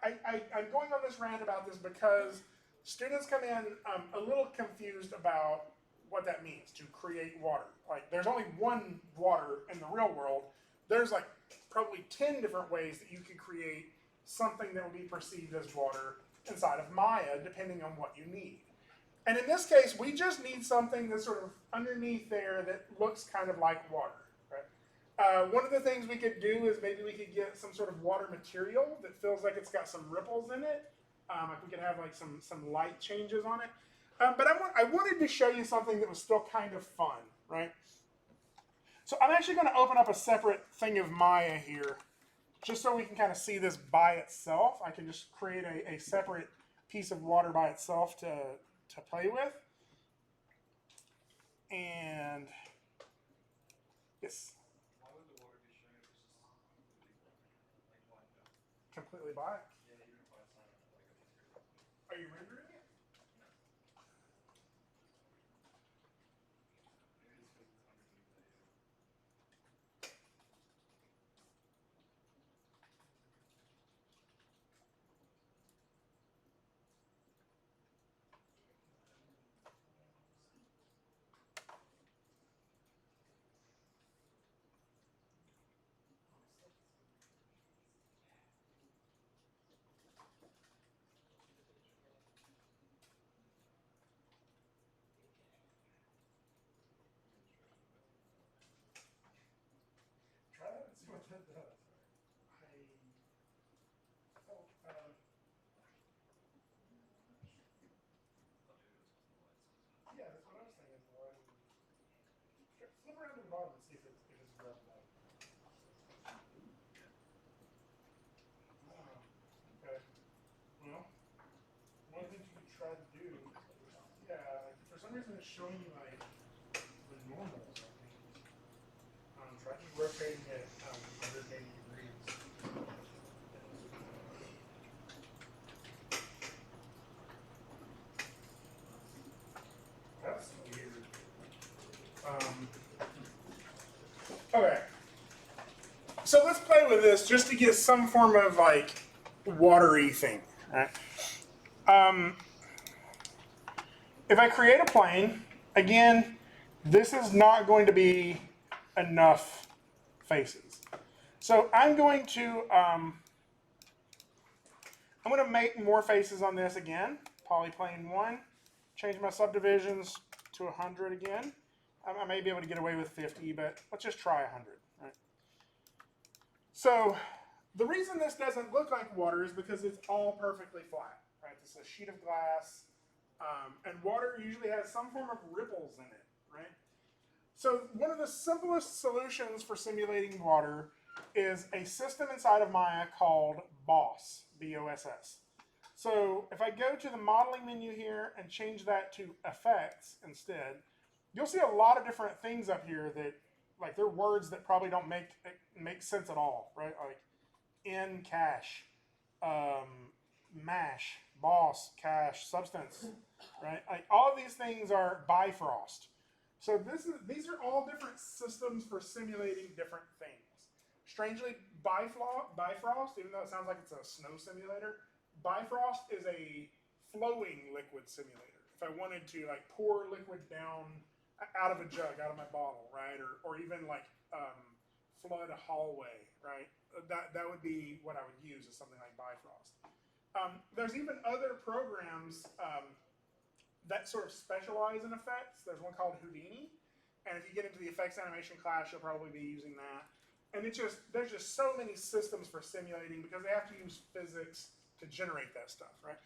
I'm going on this rant about this because students come in a little confused about what that means to create water. Like there's only one water in the real world. There's like probably 10 different ways that you could create something that would be perceived as water inside of Maya, depending on what you need. And in this case, we just need something that's sort of underneath there that looks kind of like water. Right? One of the things we could do is maybe we could get some sort of water material that feels like it's got some ripples in it. Like we could have like some light changes on it. But I wanted to show you something that was still kind of fun, right? So I'm actually going to open up a separate thing of Maya here, just so we can kind of see this by itself. I can just create a separate piece of water by itself to play with. And yes. Why would the water be showing if it's just completely black? Like black out? Completely black. Yeah, even if I assign it like a material. Are you rendering it? Maybe it's because it's underneath the Try that and see what that does. Yeah, that's what I was thinking. Flip around to the bottom and see if it's rubbed up. just showing you like the normals, I think. Try just rotating it 180 degrees. That's weird. Okay. So let's play with this just to get some form of like watery thing. Right? If I create a plane, again, this is not going to be enough faces. So I'm going to make more faces on this again. Polyplane 1. Change my subdivisions to 100 again. I may be able to get away with 50, but let's just try 100. Right? So the reason this doesn't look like water is because it's all perfectly flat. Right? This is a sheet of glass. And water usually has some form of ripples in it, right? So one of the simplest solutions for simulating water is a system inside of Maya called BOSS, B-O-S-S. So if I go to the modeling menu here and change that to effects instead, you'll see a lot of different things up here that, like, they're words that probably don't make sense at all, right? Like in cache, mash, boss, cache, substance, right? Like all of these things are Bifrost. So these are all different systems for simulating different things. Strangely, Bifrost, even though it sounds like it's a snow simulator, Bifrost is a flowing liquid simulator. If I wanted to like pour liquid down out of a jug, out of my bottle, right, or even like flood a hallway, right? That would be what I would use as something like Bifrost. There's even other programs that sort of specialize in effects. There's one called Houdini, and if you get into the effects animation class, you'll probably be using that. And there's just so many systems for simulating because they have to use physics to generate that stuff, right?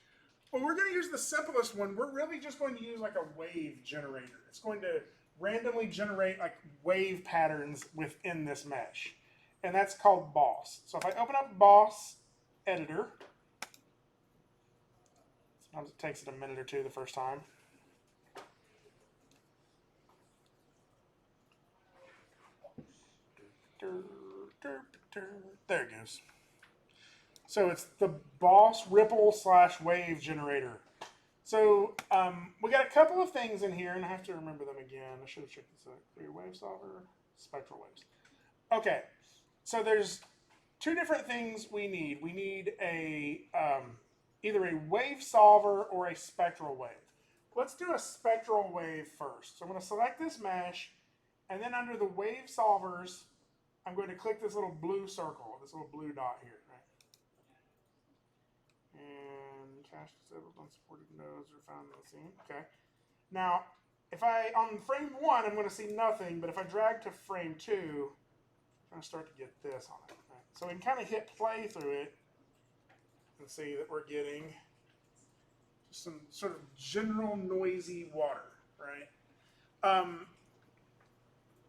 Well, we're going to use the simplest one. We're really just going to use like a wave generator. It's going to randomly generate like wave patterns within this mesh, and that's called BOSS. So if I open up BOSS Editor, sometimes it takes it a minute or two the first time. There it goes. So it's the BOSS ripple / wave generator. So we got a couple of things in here, and I have to remember them again. I should have checked this out. Clear wave solver, spectral waves. Okay, so there's two different things we need. We need a either a wave solver or a spectral wave. Let's do a spectral wave first. So I'm going to select this mesh, and then under the wave solvers, I'm going to click this little blue circle, this little blue dot here, right? And cache disabled unsupported nodes are found in the scene. Okay. Now, if on frame 1, I'm going to see nothing, but if I drag to frame 2, I'm going to start to get this on it. Right? So we can kind of hit play through it and see that we're getting just some sort of general noisy water, right?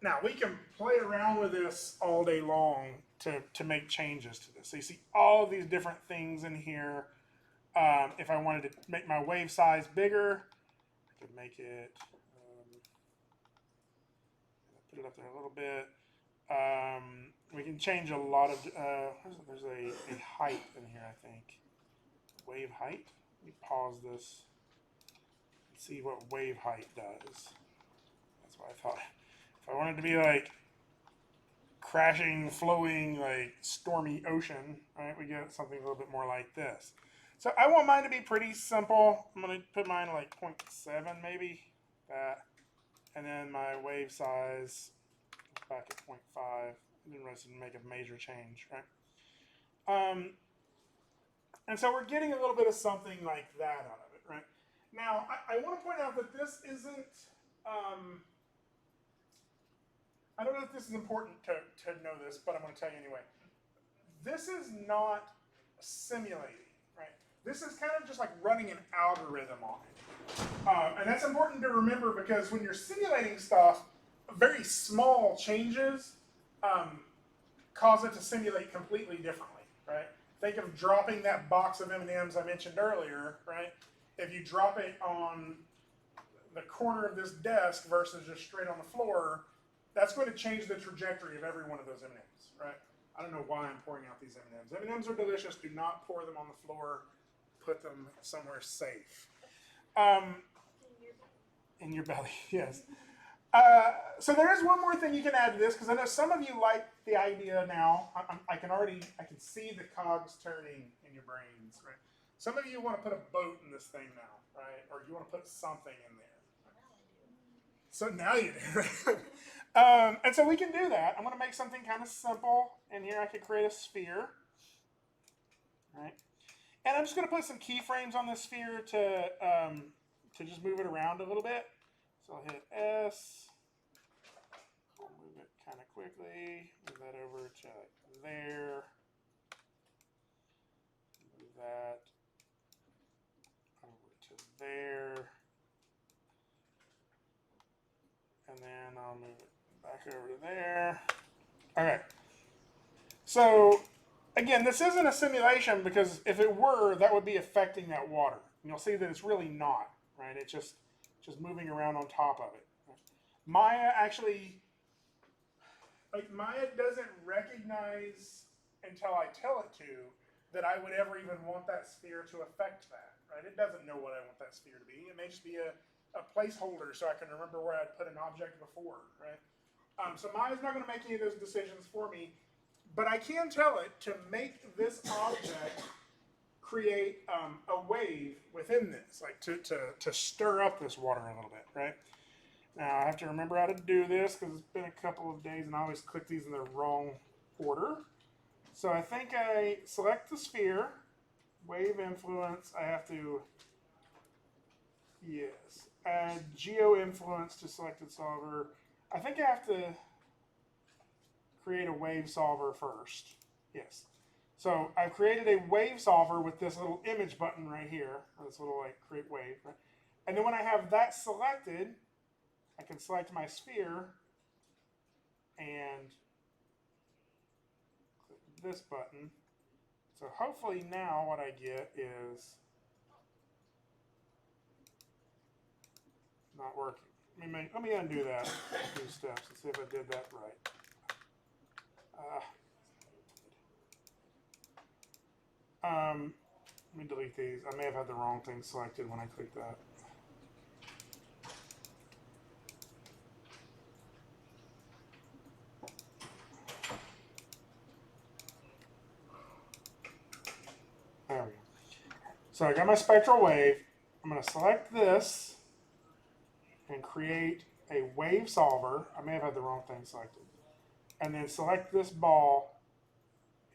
Now, we can play around with this all day long to make changes to this. So you see all of these different things in here. If I wanted to make my wave size bigger, I could make it, put it up there a little bit. We can change a lot of, there's a height in here, I think. Wave height. Let me pause this and see what wave height does. That's what I thought. If I wanted to be like crashing, flowing, like stormy ocean, right, we get something a little bit more like this. So I want mine to be pretty simple. I'm going to put mine like 0.7 maybe, that. And then my wave size back at 0.5. I didn't really make a major change, right? And so we're getting a little bit of something like that out of it, right? Now, I want to point out that this isn't, I don't know if this is important to know this, but I'm going to tell you anyway. This is not simulating, right? This is kind of just like running an algorithm on it. And that's important to remember because when you're simulating stuff, very small changes cause it to simulate completely differently, right? Think of dropping that box of M&Ms I mentioned earlier, right? If you drop it on the corner of this desk versus just straight on the floor, that's going to change the trajectory of every one of those M&Ms, right? I don't know why I'm pouring out these M&Ms. M&Ms are delicious. Do not pour them on the floor. Put them somewhere safe. In your belly, yes. So there is one more thing you can add to this, because I know some of you like the idea now. I can see the cogs turning in your brains, right? Some of you want to put a boat in this thing now, right? Or you want to put something in there. So now you do. And so we can do that. I'm going to make something kind of simple. In here I could create a sphere. Right? And I'm just going to put some keyframes on this sphere to just move it around a little bit. So I'll hit S. I'll move it kind of quickly. Move that over to there. Move that over to there. And then I'll move it back over to there. All right. So again, this isn't a simulation, because if it were, that would be affecting that water. And you'll see that it's really not, right? It's just moving around on top of it. Maya actually, Maya doesn't recognize until I tell it to that I would ever even want that sphere to affect that, right? It doesn't know what I want that sphere to be. It may just be a placeholder so I can remember where I'd put an object before, right? So Maya's not going to make any of those decisions for me, but I can tell it to make this object create a wave within this, like to stir up this water a little bit, right? Now I have to remember how to do this, because it's been a couple of days and I always click these in the wrong order. So I think I select the sphere, wave influence. I have to, yes, add geo influence to selected solver. I think I have to create a wave solver first. Yes. So I've created a wave solver with this little image button right here, this little like create wave. Right? And then when I have that selected, I can select my sphere and click this button. So hopefully now what I get is not working. Let me undo that a few steps and see if I did that right. Let me delete these. I may have had the wrong thing selected when I clicked that. There we go. So I got my spectral wave. I'm going to select this and create a wave solver. I may have had the wrong thing selected. And then select this ball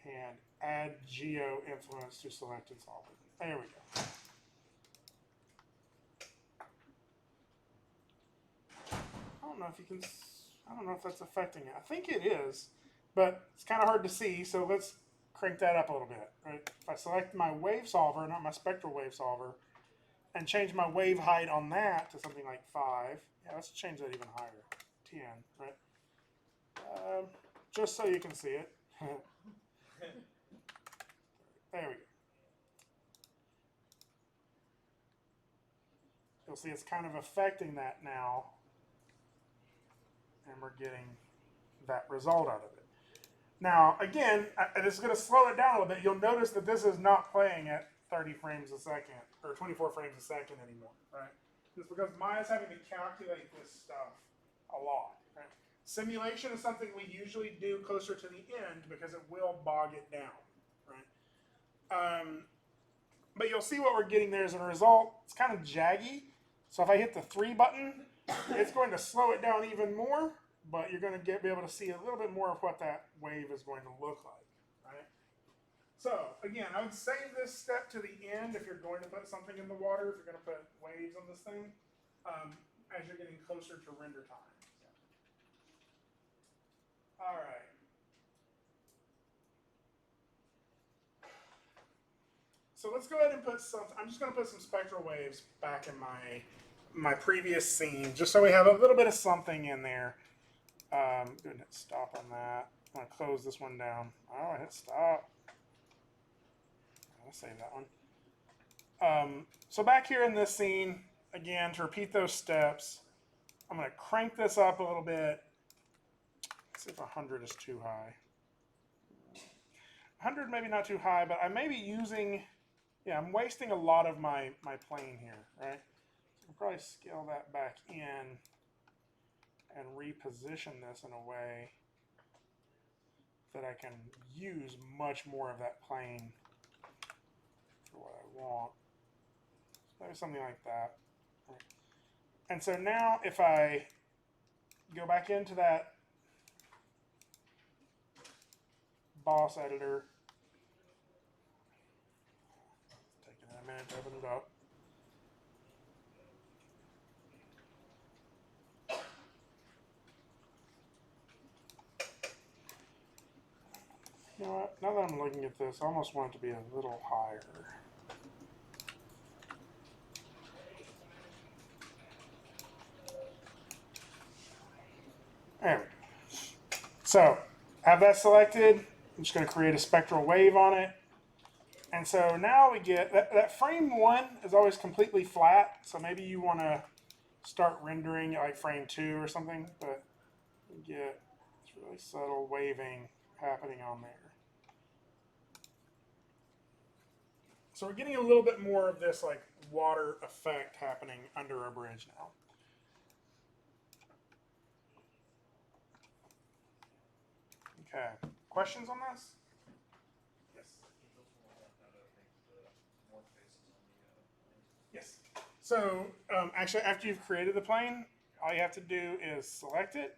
and add geo influence to selected solver. There we go. I don't know if you can, I don't know if that's affecting it. I think it is, but it's kind of hard to see. So let's crank that up a little bit. Right? If I select my wave solver, not my spectral wave solver, and change my wave height on that to something like 5. Yeah, let's change that even higher, 10, right? Just so you can see it. There we go. You'll see it's kind of affecting that now, and we're getting that result out of it. Now, again, this is going to slow it down a little bit. You'll notice that this is not playing at 30 frames a second, or 24 frames a second anymore, right? Just because Maya's having to calculate this stuff a lot, right? Simulation is something we usually do closer to the end because it will bog it down, right? But you'll see what we're getting there as a result. It's kind of jaggy. So if I hit the 3 button, it's going to slow it down even more, but you're going to be able to see a little bit more of what that wave is going to look like, right? So again, I would save this step to the end if you're going to put something in the water, if you're going to put waves on this thing, as you're getting closer to render time. All right. So let's go ahead and put some, I'm just going to put some spectral waves back in my previous scene, just so we have a little bit of something in there. Go ahead and hit stop on that. I'm going to close this one down. Oh, I hit stop. I'll save that one. So back here in this scene, again, to repeat those steps, I'm going to crank this up a little bit. Let's see if 100 is too high. 100 maybe not too high, but I may be using, yeah, I'm wasting a lot of my plane here, right? So I'll probably scale that back in and reposition this in a way that I can use much more of that plane for what I want. So maybe something like that. And so now if I go back into that boss editor, it's taking a minute to open it up. You know what? Now that I'm looking at this, I almost want it to be a little higher. There we go. So, have that selected. I'm just going to create a spectral wave on it. And so now we get, that frame 1 is always completely flat. So maybe you want to start rendering like frame 2 or something. But you get this really subtle waving happening on there. So we're getting a little bit more of this like water effect happening under a bridge now. Okay, questions on this? Yes. Yes. So actually, after you've created the plane, all you have to do is select it,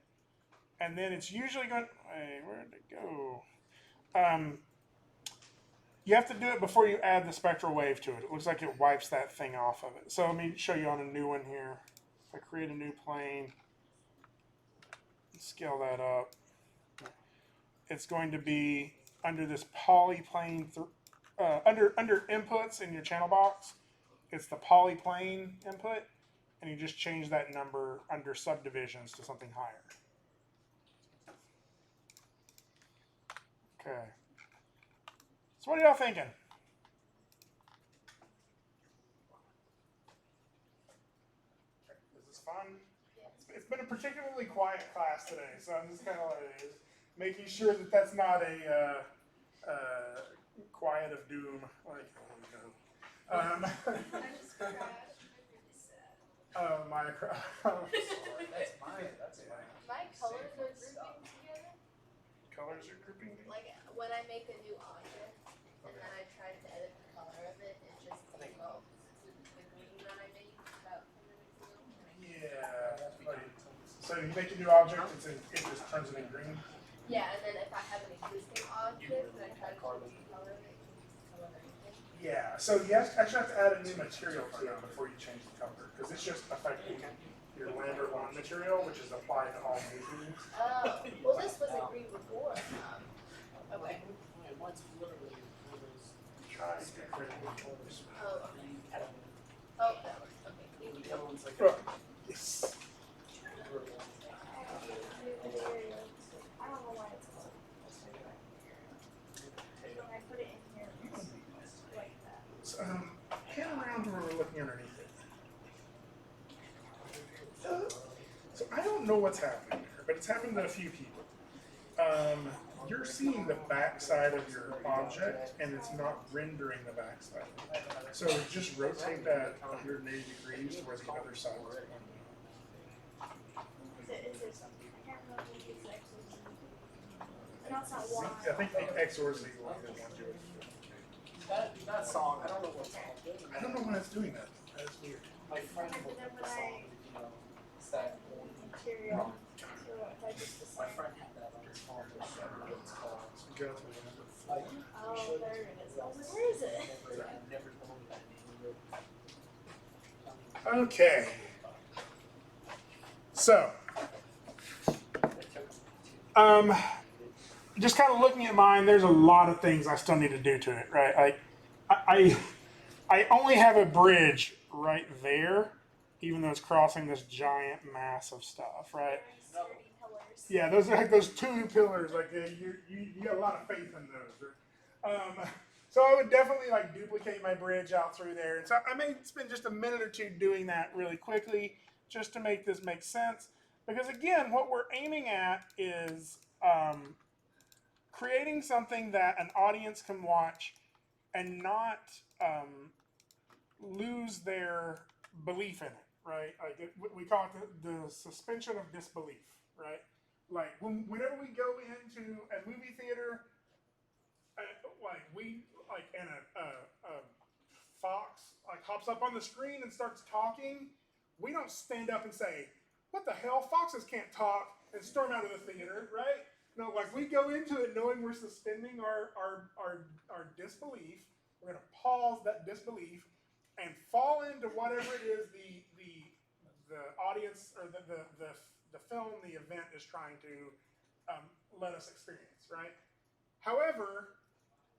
and then it's usually going. Hey, where did it go? You have to do it before you add the spectral wave to it. It looks like it wipes that thing off of it. So let me show you on a new one here. If I create a new plane, scale that up, it's going to be under this polyplane, under inputs in your channel box. It's the polyplane input, and you just change that number under subdivisions to something higher. Okay. So what are y'all thinking? Is this fun? It's been a particularly quiet class today, so I'm just kind of like making sure that that's not a quiet of doom. Like, I just crashed. I'm really sad. oh my crap. That's mine. That's mine. My colors are grouping together. Colors are grouping. Like when I make a new object and then I try to edit the color of it, it just defaults to the green that I made about 10 minutes ago. Yeah. So you make a new object, it just turns it in green. Yeah, and then if I have an existing object and I try to change the color of it, it changes the color of everything. Yeah. So you actually have to add a new material to it before you change the color, because it's just affecting your Lambert 1 material, which is applied to all new things. Oh, well this wasn't green before. Okay. Try to get rid of it. Oh, okay. Oh, that was, okay. Oh, yes. I don't know why it's called. When I put it in here, it's like that. So, pan around to where we're looking underneath it. So I don't know what's happening here, but it's happened to a few people. You're seeing the backside of your object, and it's not rendering the backside. So just rotate that 180 degrees to where the other side is going. Is it something? I can't remember if it's X or Z. And that's not why. I think the X or Z one that want to do it. That song, I don't know what song. I don't know why it's doing that. That's weird. My friend And looked then at when the song, I it's that material, so if I just my decide, friend had that on his phone. It's called. Go to the Like, oh, there it is. I was like, where is it? never told me that name. Okay. So, just kind of looking at mine, there's a lot of things I still need to do to it, right? Like, I only have a bridge right there, even though it's crossing this giant mass of stuff, right? Very sturdy pillars. Yeah, those are like those two pillars. Like you got a lot of faith in those. So I would definitely like duplicate my bridge out through there. And so I may spend just a minute or two doing that really quickly just to make this make sense. Because again, what we're aiming at is creating something that an audience can watch and not lose their belief in it, right? Like we call it the suspension of disbelief, right? Like whenever we go into a movie theater, like we like and a fox like hops up on the screen and starts talking, we don't stand up and say, "What the hell? Foxes can't talk," and storm out of the theater, right? No, like we go into it knowing we're suspending our disbelief. We're going to pause that disbelief and fall into whatever it is the audience or the film, the event is trying to let us experience, right? However,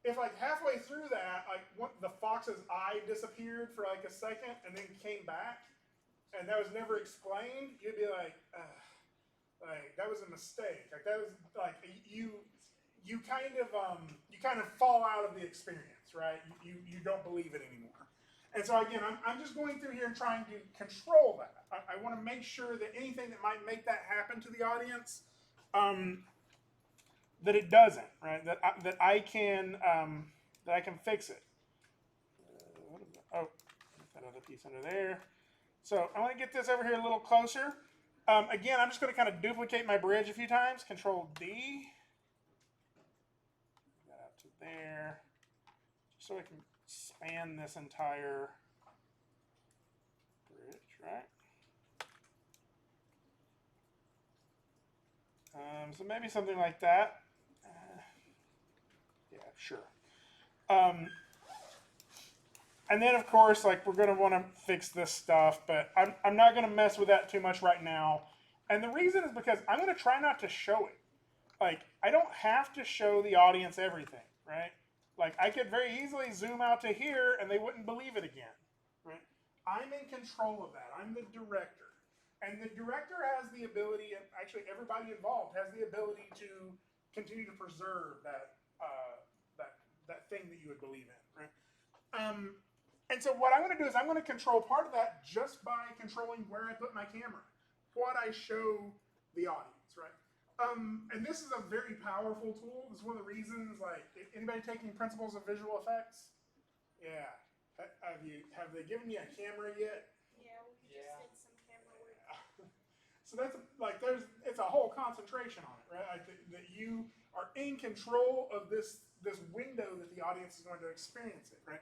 if like halfway through that, like the fox's eye disappeared for like a second and then came back, and that was never explained, you'd be like, like that was a mistake. Like that was like you kind of fall out of the experience, right? You don't believe it anymore. And so again, I'm just going through here and trying to control that. I want to make sure that anything that might make that happen to the audience, that it doesn't, right? That I can fix it. Oh, put that other piece under there. So I want to get this over here a little closer. Again, I'm just going to kind of duplicate my bridge a few times. Control D. That out to there, just so I can span this entire bridge, right? So maybe something like that. Yeah, sure. And then, of course, like we're going to want to fix this stuff, but I'm not going to mess with that too much right now. And the reason is because I'm going to try not to show it. Like, I don't have to show the audience everything, right? Like, I could very easily zoom out to here and they wouldn't believe it again, right? I'm in control of that. I'm the director. And the director has the ability, and actually everybody involved has the ability to continue to preserve that thing that you would believe in, right? And so what I'm going to do is I'm going to control part of that just by controlling where I put my camera, what I show the audience, right? And this is a very powerful tool. This is one of the reasons, like, anybody taking principles of visual effects? Yeah. Have they given you a camera yet? Yeah, we just did some camera work. So that's it's a whole concentration on it, right? Like that you are in control of this window that the audience is going to experience it, right?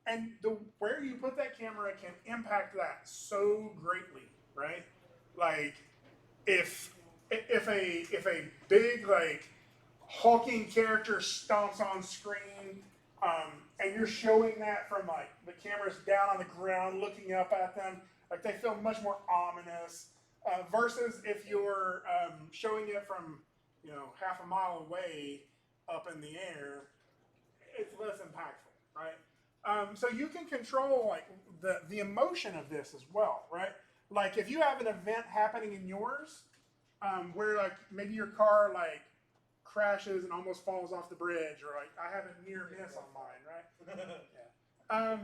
And where you put that camera can impact that so greatly, right? Like if a big like hulking character stomps on screen, and you're showing that from like the camera's down on the ground looking up at them, like they feel much more ominous. Versus if you're showing it from half a mile away up in the air, it's less impactful, right? So you can control like the emotion of this as well, right? Like if you have an event happening in yours, where like maybe your car like crashes and almost falls off the bridge, or like I had a near miss on mine, right? Yeah.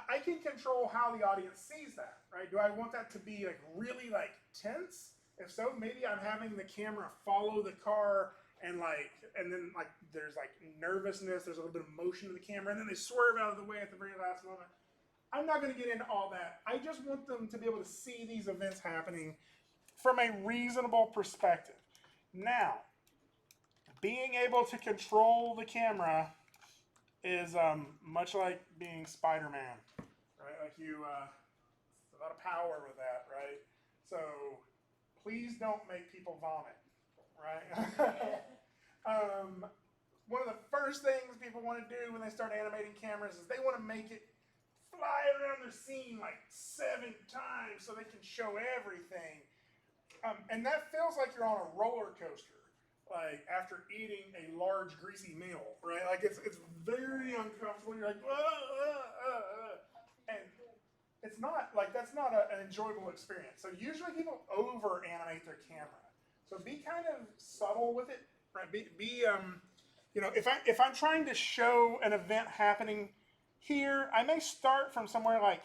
I can control how the audience sees that, right? Do I want that to be like really like tense? If so, maybe I'm having the camera follow the car and then like there's like nervousness, there's a little bit of motion in the camera, and then they swerve out of the way at the very last moment. I'm not going to get into all that. I just want them to be able to see these events happening from a reasonable perspective. Now, being able to control the camera is much like being Spider-Man, right? Like a lot of power with that, right? So please don't make people vomit, right? One of the first things people want to do when they start animating cameras is they want to make it fly around their scene like 7 times so they can show everything. And that feels like you're on a roller coaster, like after eating a large greasy meal, right? Like it's very uncomfortable. You're like, and it's not like that's not an enjoyable experience. So usually people over animate their camera. So be kind of subtle with it, right? You know, if I'm trying to show an event happening here, I may start from somewhere like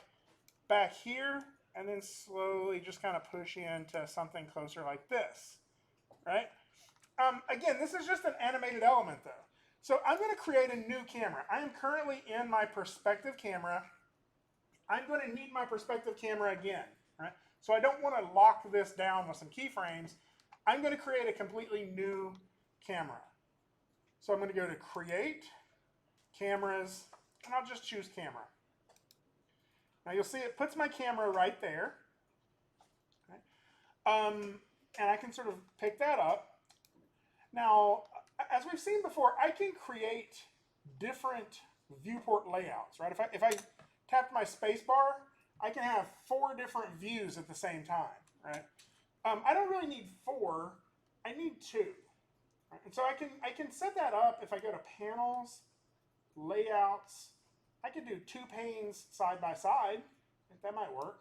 back here and then slowly just kind of push into something closer like this, right? Again, this is just an animated element though. So I'm going to create a new camera. I am currently in my perspective camera. I'm going to need my perspective camera again, right? So I don't want to lock this down with some keyframes. I'm going to create a completely new camera. So I'm going to go to Create, Cameras, and I'll just choose Camera. Now you'll see it puts my camera right there. Okay. And I can sort of pick that up. Now, as we've seen before, I can create different viewport layouts, right? If I tap my space bar, I can have 4 different views at the same time, right? I don't really need 4, I need 2. Right? And so I can set that up if I go to Panels, Layouts. I could do 2 panes side by side. I think that might work.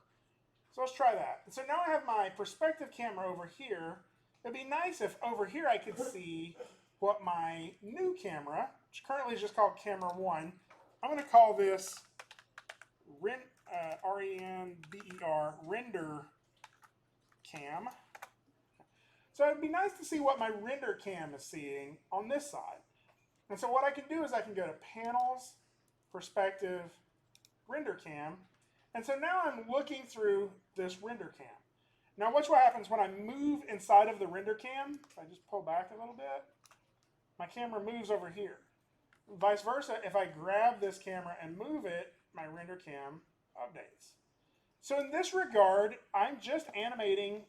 So let's try that. And so now I have my perspective camera over here. It'd be nice if over here I could see what my new camera, which currently is just called Camera 1, I'm going to call this R-E-N-D-E-R, Render Cam. So it'd be nice to see what my render cam is seeing on this side. And so what I can do is I can go to Panels, Perspective, Render Cam. And so now I'm looking through this render cam. Now watch what happens when I move inside of the render cam. If I just pull back a little bit, my camera moves over here. Vice versa, if I grab this camera and move it, my render cam updates. So in this regard, I'm just animating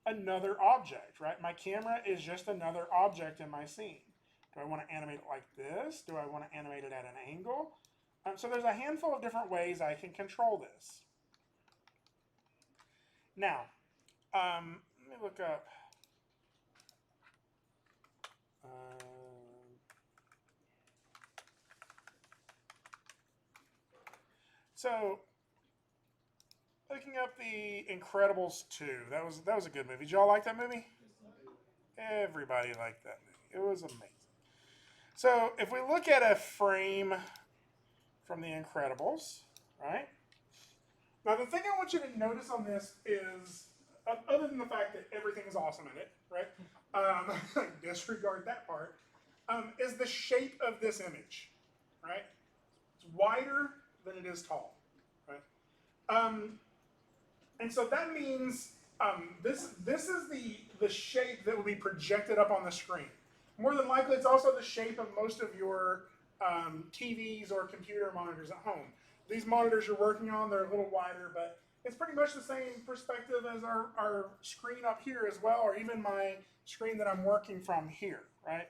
another object, right? My camera is just another object in my scene. Do I want to animate it like this? Do I want to animate it at an angle? So there's a handful of different ways I can control this. Now, let me look up. So, looking up The Incredibles 2. That was a good movie. Did y'all like that movie? Everybody liked that movie. It was amazing. So, if we look at a frame from The Incredibles, right? Now, the thing I want you to notice on this is, other than the fact that everything is awesome in it, right? Disregard that part, is the shape of this image, right? It's wider than it is tall, right? And so that means this is the shape that will be projected up on the screen. More than likely, it's also the shape of most of your TVs or computer monitors at home. These monitors you're working on, they're a little wider, but it's pretty much the same perspective as our screen up here as well, or even my screen that I'm working from here, right?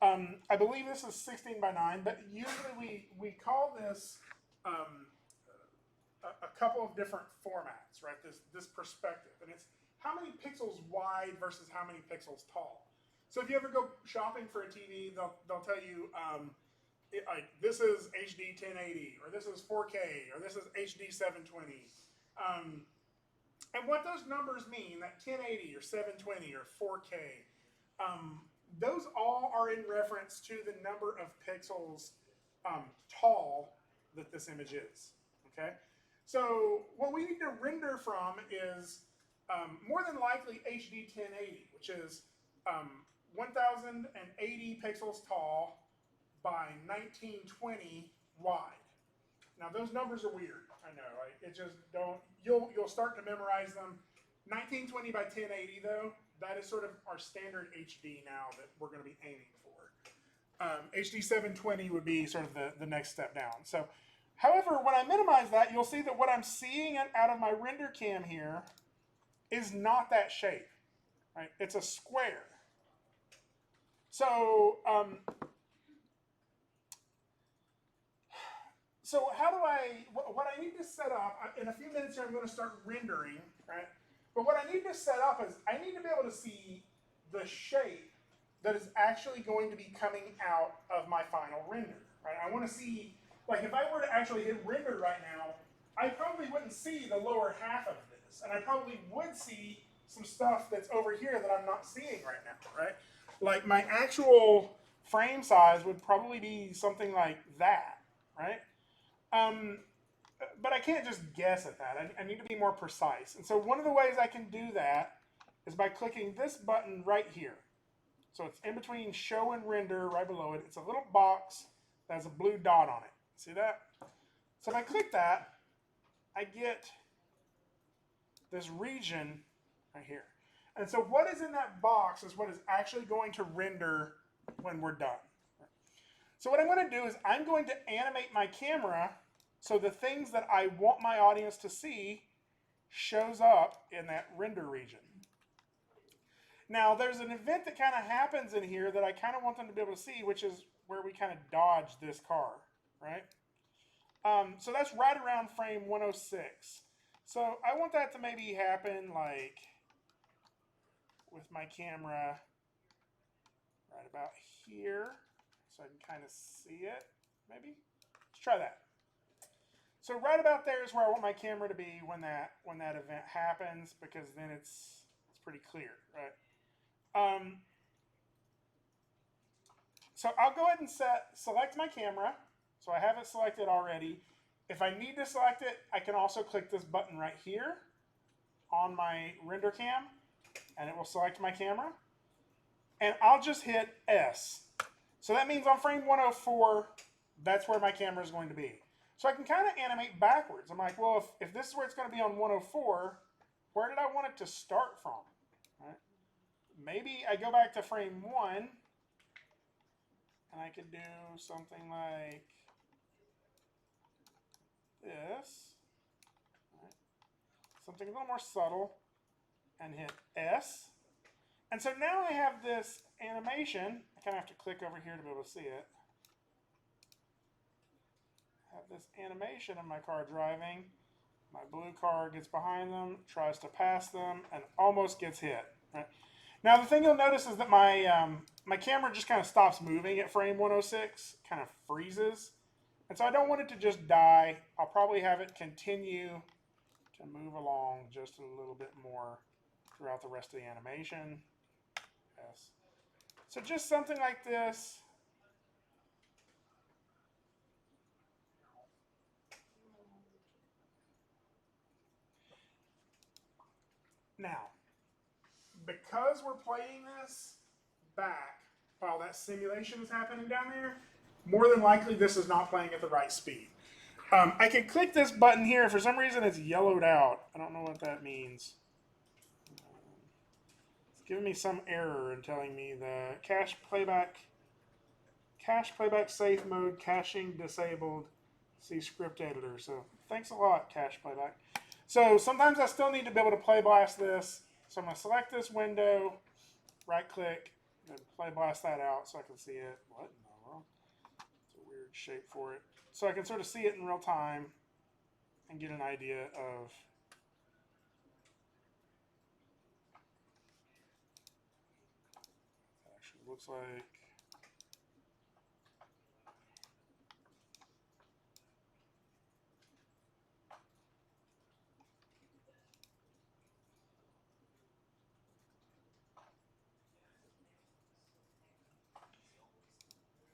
I believe this is 16 by 9, but usually we call this a couple of different formats, right? This perspective, and it's how many pixels wide versus how many pixels tall. So if you ever go shopping for a TV, they'll tell you this is HD 1080, or this is 4K, or this is HD 720. And what those numbers mean, that 1080 or 720 or 4K, those all are in reference to the number of pixels tall that this image is. Okay, so what we need to render from is more than likely HD 1080, which is 1080 pixels tall by 1920 wide. Now those numbers are weird, I know. Right? It just don't. You'll start to memorize them. 1920 by 1080 though, that is sort of our standard HD now that we're going to be aiming for. HD 720 would be sort of the next step down. So, however, when I minimize that, you'll see that what I'm seeing out of my render cam here is not that shape. Right? It's a square. So, so how do what I need to set up, in a few minutes here I'm going to start rendering, right? But what I need to set up is I need to be able to see the shape that is actually going to be coming out of my final render, right? I want to see, like if I were to actually hit render right now, I probably wouldn't see the lower half of this, and I probably would see some stuff that's over here that I'm not seeing right now, right? Like my actual frame size would probably be something like that, right? Um, but I can't just guess at that. I need to be more precise. And so one of the ways I can do that is by clicking this button right here. So it's in between show and render right below it. It's a little box that has a blue dot on it. See that? So if I click that, I get this region right here. And so what is in that box is what is actually going to render when we're done. So what I'm going to do is I'm going to animate my camera so the things that I want my audience to see shows up in that render region. Now there's an event that kind of happens in here that I kind of want them to be able to see, which is where we kind of dodge this car, right? So that's right around frame 106. So I want that to maybe happen like with my camera right about here, so I can kind of see it, maybe. Let's try that. So right about there is where I want my camera to be when that event happens, because then it's pretty clear, right? So I'll go ahead and select my camera. So I have it selected already. If I need to select it, I can also click this button right here on my render cam, and it will select my camera. And I'll just hit S. So that means on frame 104, that's where my camera is going to be. So I can kind of animate backwards. I'm like, well, if this is where it's going to be on 104, where did I want it to start from? Right? Maybe I go back to frame 1, and I could do something like this. Right? Something a little more subtle, and hit S. And so now I have this animation. I kind of have to click over here to be able to see it. I have this animation of my car driving. My blue car gets behind them, tries to pass them, and almost gets hit. Right? Now the thing you'll notice is that my camera just kind of stops moving at frame 106, kind of freezes. And so I don't want it to just die. I'll probably have it continue to move along just a little bit more throughout the rest of the animation. Yes. So just something like this. Now, because we're playing this back while that simulation is happening down there, more than likely this is not playing at the right speed. I can click this button here. For some reason it's yellowed out. I don't know what that means. It's giving me some error and telling me the cache playback safe mode, caching disabled, see script editor. So thanks a lot, cache playback. So sometimes I still need to be able to play blast this. So I'm going to select this window, right click, and play blast that out so I can see it. What in the world? It's a weird shape for it. So I can sort of see it in real time and get an idea of what it actually looks like.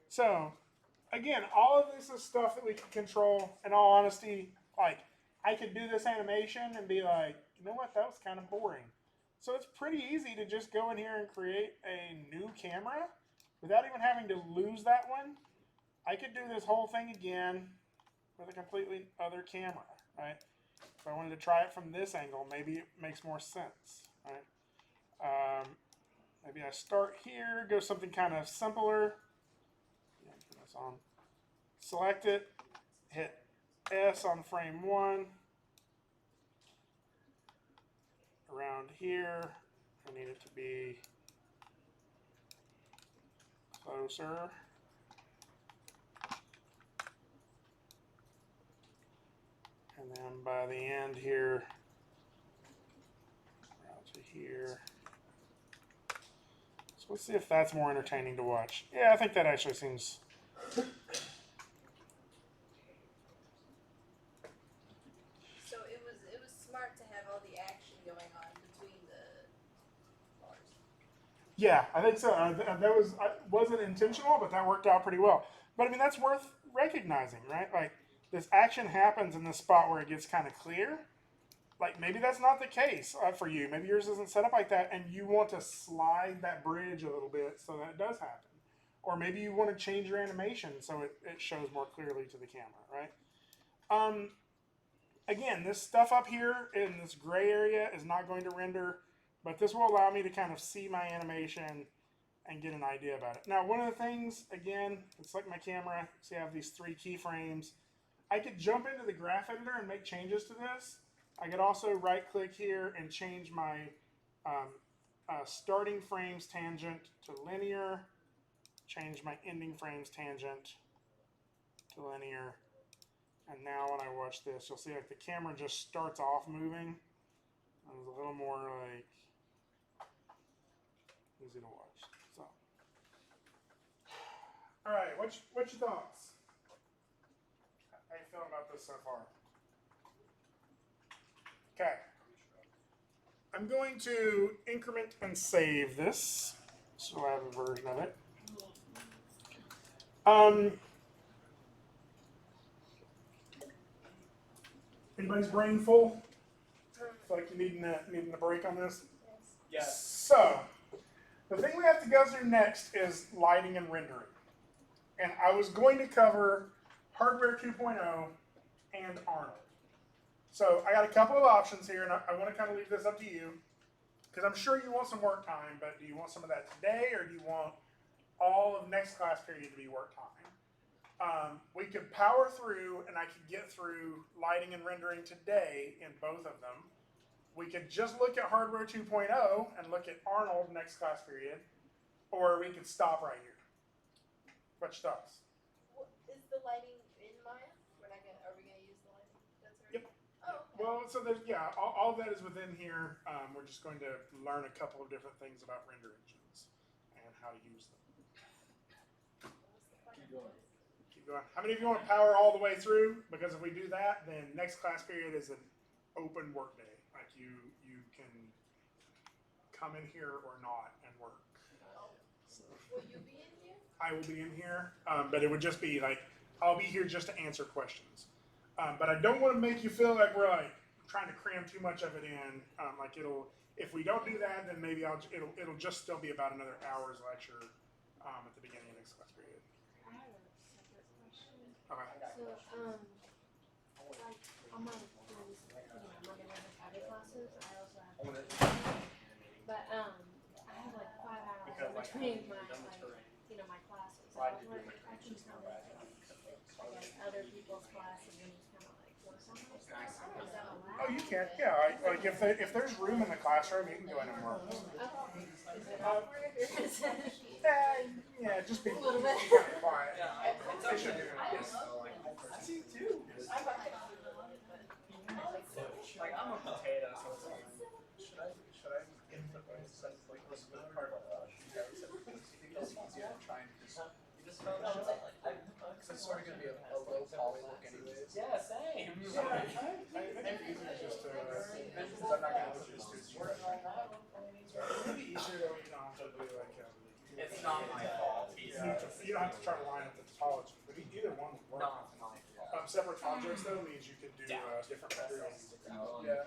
So, again, all of this is stuff that we can control. In all honesty, like, I could do this animation and be like, you know what, that was kind of boring. So it's pretty easy to just go in here and create a new camera without even having to lose that one. I could do this whole thing again with a completely other camera, right? If I wanted to try it from this angle, maybe it makes more sense, right? Maybe I start here, go something kind of simpler. Turn this on. Select it, hit S on frame 1. Around here, I need it to be closer. And then by the end here, around to here. So let's see if that's more entertaining to watch. Yeah, I think that actually seems... So it was smart to have all the action going on between the bars. Yeah, I think so. That wasn't intentional, but that worked out pretty well. But I mean, that's worth recognizing, right? Like this action happens in this spot where it gets kind of clear. Like maybe that's not the case for you. Maybe yours isn't set up like that, and you want to slide that bridge a little bit so that it does happen. Or maybe you want to change your animation so it shows more clearly to the camera, right? Again, this stuff up here in this gray area is not going to render, but this will allow me to kind of see my animation and get an idea about it. Now, one of the things, again, it's like my camera. See, I have these 3 keyframes. I could jump into the graph editor and make changes to this. I could also right-click here and change my starting frames tangent to linear, change my ending frames tangent to linear. And now when I watch this, you'll see like the camera just starts off moving. And it's a little more like easy to watch. So, all right, what's your thoughts? How you feeling about this so far? Okay. I'm going to increment and save this, so I have a version of it. Anybody's brain full? Feel like you needing a break on this? Yes. So, the thing we have to go through next is lighting and rendering. And I was going to cover Hardware 2.0 and Arnold. So I got a couple of options here, and I want to kind of leave this up to you, because I'm sure you want some work time, but do you want some of that today, or do you want all of next class period to be work time? We could power through, and I could get through lighting and rendering today in both of them. We could just look at Hardware 2.0 and look at Arnold next class period, or we could stop right here. What's your thoughts? Is the lighting in Maya? Are we gonna use the lighting that's already? Yep. Oh, okay. Well, so there's all of that is within here. We're just going to learn a couple of different things about render engines and how to use them. Keep going. How many of you want to power all the way through? Because if we do that, then next class period is an open work day. Like you can come in here or not and work. So, Will you be in here? I will be in here, but it would just be like I'll be here just to answer questions. But I don't want to make you feel like we're like trying to cram too much of it in. Like if we don't do that, then maybe it'll just still be about another hour's lecture at the beginning of next class period. I have a separate question. Okay. So, like on my Monday Friday classes, I also have. But I have like 5 hours in between my my classes. I was wondering if I can tell them I guess other people's classes and just kind of like go somewhere. Is that allowed? Oh, you can. Yeah. Like if there's room in the classroom, you can go in and work. Okay. Is it awkward? Yeah. Just be A little bit. kind of quiet. Yeah, They should do it. I see too. Like I'm a potato, so it's like. Should I get the like this part of you think it's easier to try and just because it's sort of going to be a low poly look anyways. Yeah, same. I think it's easier just to because I'm not going to look this too serious. It'd be easier though. You don't have to do like. It's not my fault. You don't have to try to line up the topology, but either one would work. Not my fault. Separate objects though means you could do different materials. Yeah.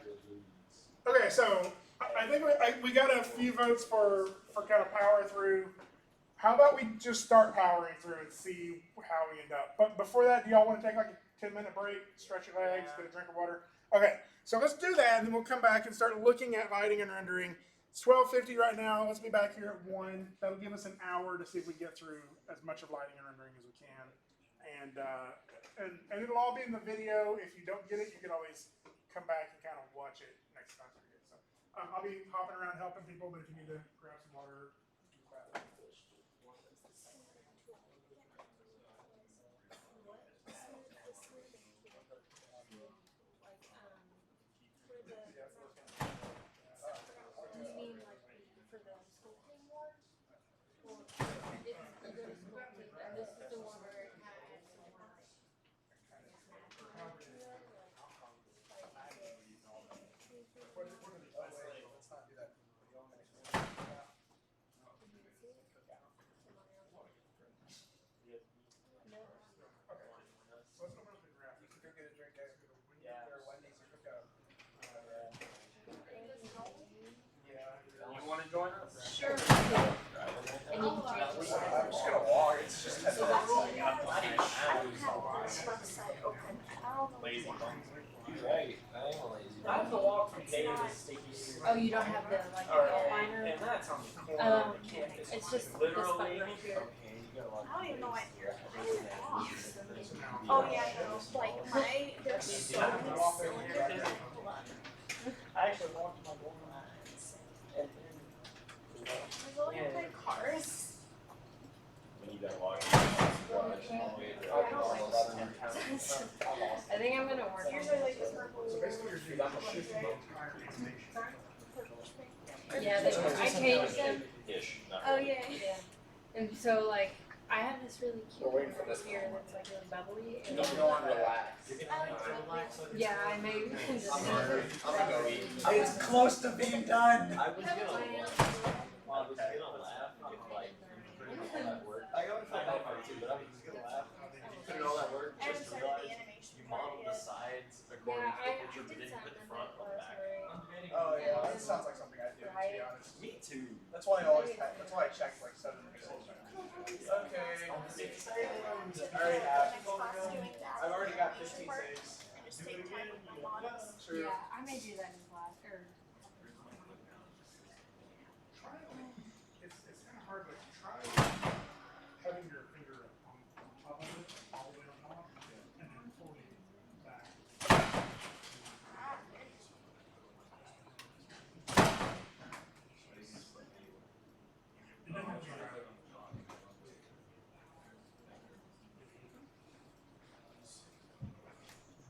Okay, so I think we got a few votes for kind of power through. How about we just start powering through and see how we end up? But before that, do y'all want to take like a 10-minute break, stretch your legs, get a drink of water? Okay, so let's do that, and then we'll come back and start looking at lighting and rendering. It's 12:50 right now. Let's be back here at 1. That'll give us an hour to see if we get through as much of lighting and rendering as we can. And it'll all be in the video. If you don't get it, you can always come back and kind of watch it next time. So I'll be hopping around helping people, but if you need to grab some water, grab it. Do you mean like for the sculpting one? Or It's the good sculpting, and this is the one where it has some more like natural to it, Let's not do that. Oh, you don't have the like outliner? And that's on the corner of the campus. It's just this Literally. button right here. Okay, you got a lot I don't even know why. here. Oh yeah, no. Like my, there's so many cylinders. I actually walked my goal lines. And then. There's only like cars. When you gotta walk. I think I'm gonna work on Usually like this. the purple. So basically, you're doing shift the entire animation. Yeah, I changed them. Ish. Not Oh really. yeah. Yeah. And so like I have this really cute We're waiting for one this here one. that's like really bubbly. And You want to relax. yeah, I may just I'm gonna go eat. It's close to being done. I was gonna laugh if like you put in all that work. I got to find out part too, but I was just gonna laugh. You put in all that work I haven't just to started the realize animation you part modeled the yet. sides according to Yeah, the I picture, but did didn't put the something front that on the was back. very Oh yeah, that sounds like something I do, to be honest. Me too. That's why I always, that's why I check like 7 pixels. Okay. I already have. Next class doing that. I've already got 15 Work saves. And just take time with my models. Sure. yeah, I may do that in class or It's kind of hard, but try having your finger on top of it, all the way on top, and then pulling it back. It doesn't have to be right.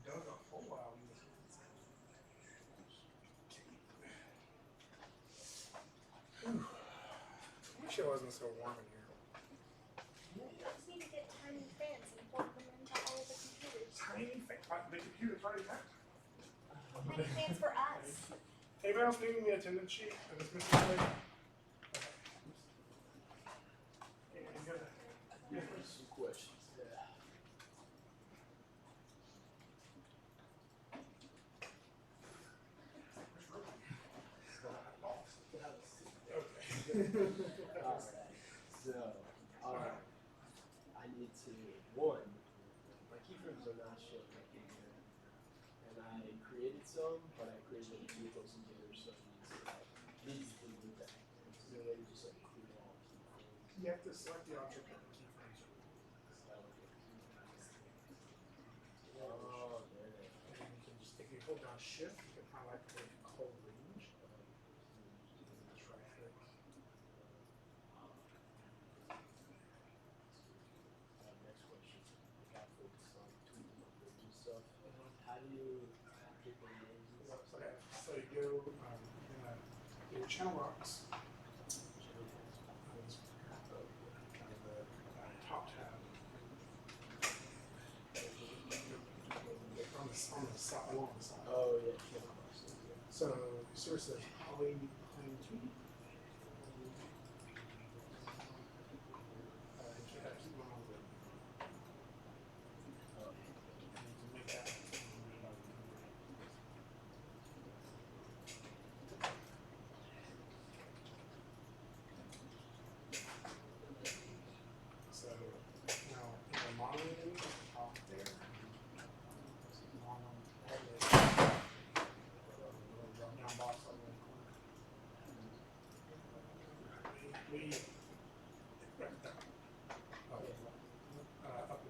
Does a whole while. I wish it wasn't so warm in here. You just need to get tiny fans and plug them into all of the computers. Tiny thing. The computer's already packed. Tiny fans for us. Anybody else needing the attendance sheet of this missing place? Okay, I'm gonna- Some questions. Yeah. Alright. I need to, one, my keyframes are not showing up in here. And I created some, but I created a few of those together, so these do that. Is there a way to just like clear all keyframes? You have to select the object that the keyframes are. Oh, there they And then you can just, if you hold down shift, you can highlight the whole range. Just right click. Next question. I got focused on tweaking up the new stuff. How do you get the names and stuff? Okay, so you go, in your channel rocks. Kind of the top tab. On the side, along the side. Oh, yeah, channel box. Yeah. So, source says poly plane 2. You gotta keep going on with it. And you can make that. So, now, in the modeling menu at the top there, drop down box on the corner. We right there. Oh, up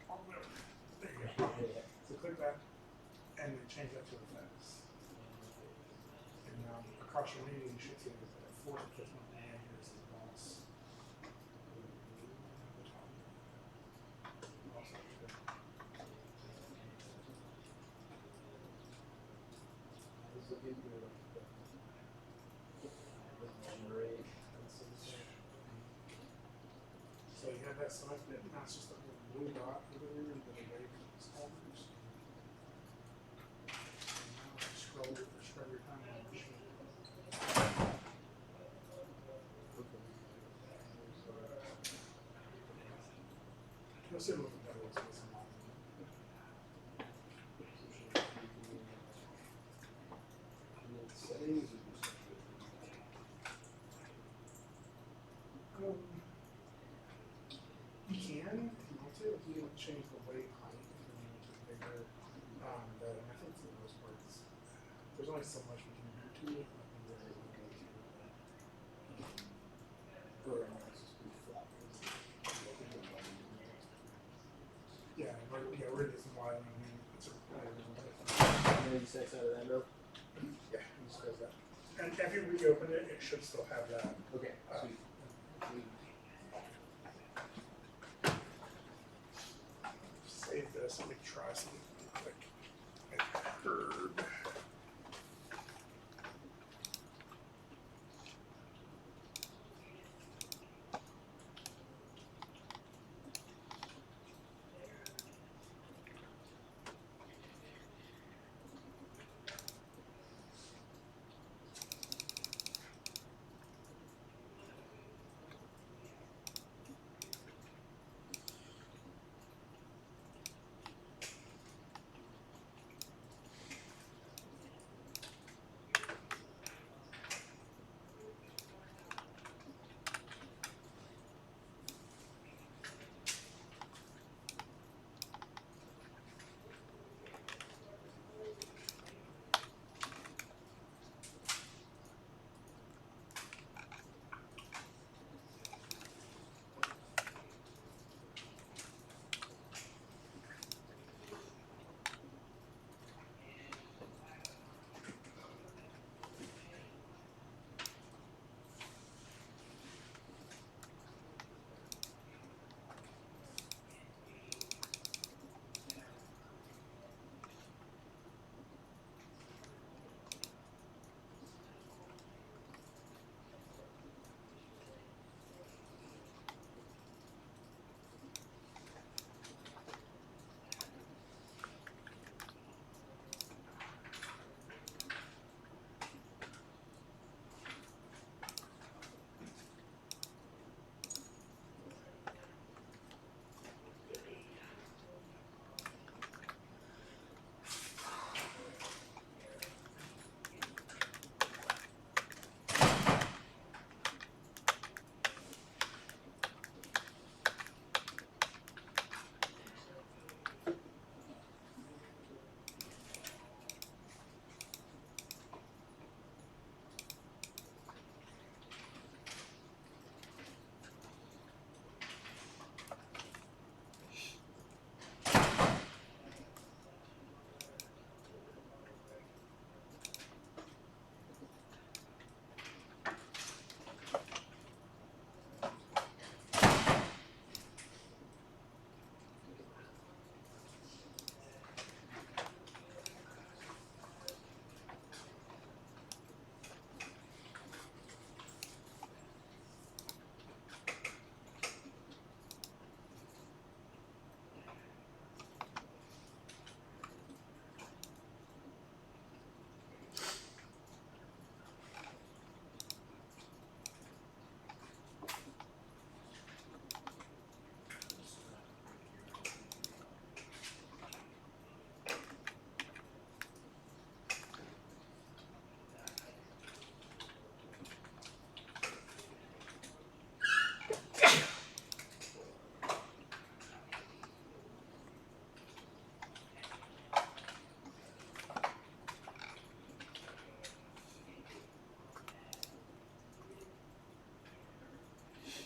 all the way over. There you go. So click that, and then change that to effects. And now across your menu, you should see the fourth or fifth one, and here's the boss. The top. Also, This will give you like the generate and some stuff. so you have that selected, now it's just a little blue dot over there, and then away from the solvers. And now scroll your timeline. You'll see a little bit better what's missing. Settings or just You can, if you want to, if you want to change the weight height, if you want to make it bigger. But I think for the most part, there's only so much we can do to it. these X out of that now? Yeah. Just close that. And if you reopen it, it should still have that. Okay, sweet. Sweet. Save this. Let me try something quick. Bird.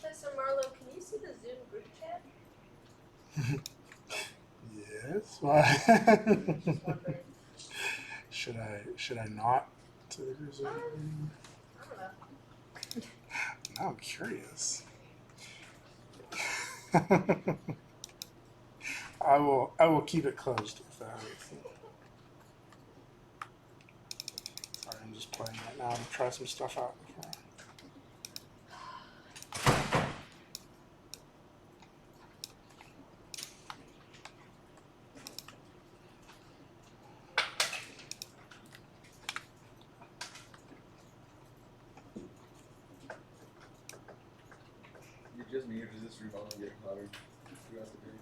Professor Marlowe, can you see the Zoom group chat? Yes. Why? Just wondering. should I not to the group? I don't know. Now I'm curious. I will keep it closed if that hurts. Sorry, I'm just playing right now to try some stuff out before. You're just me, or does this room only get hotter throughout the day?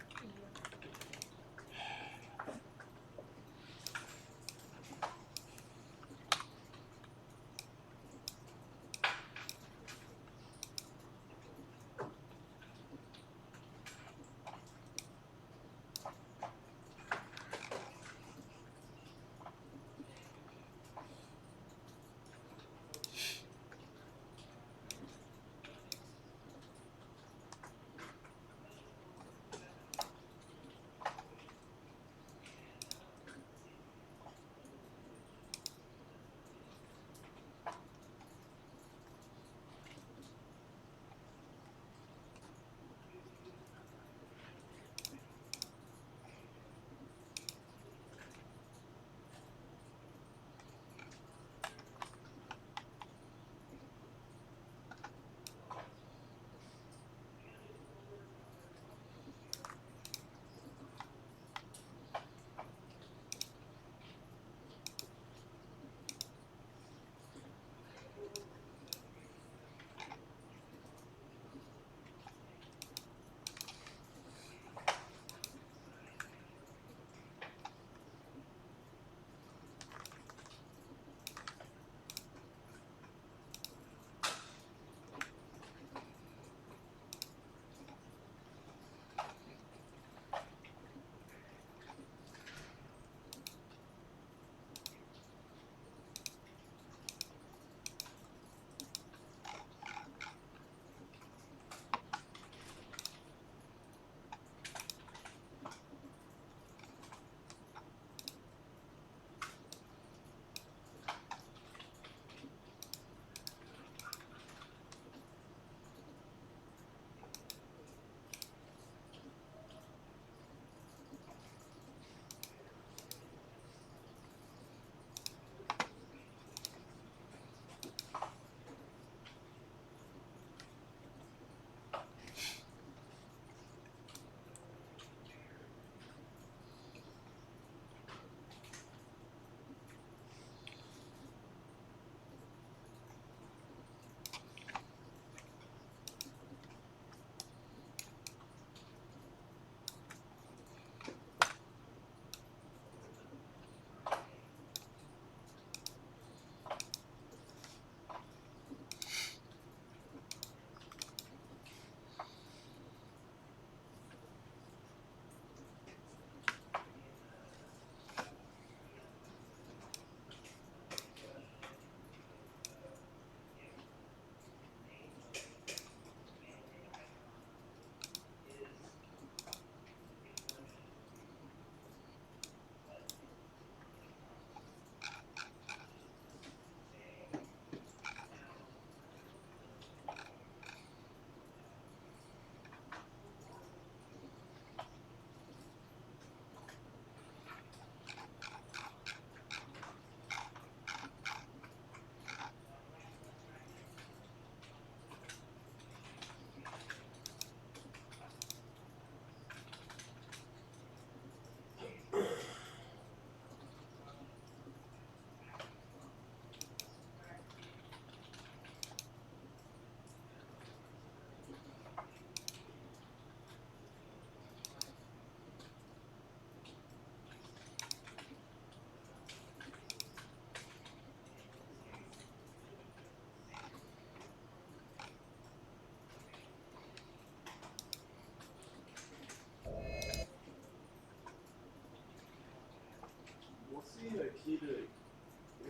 a key to,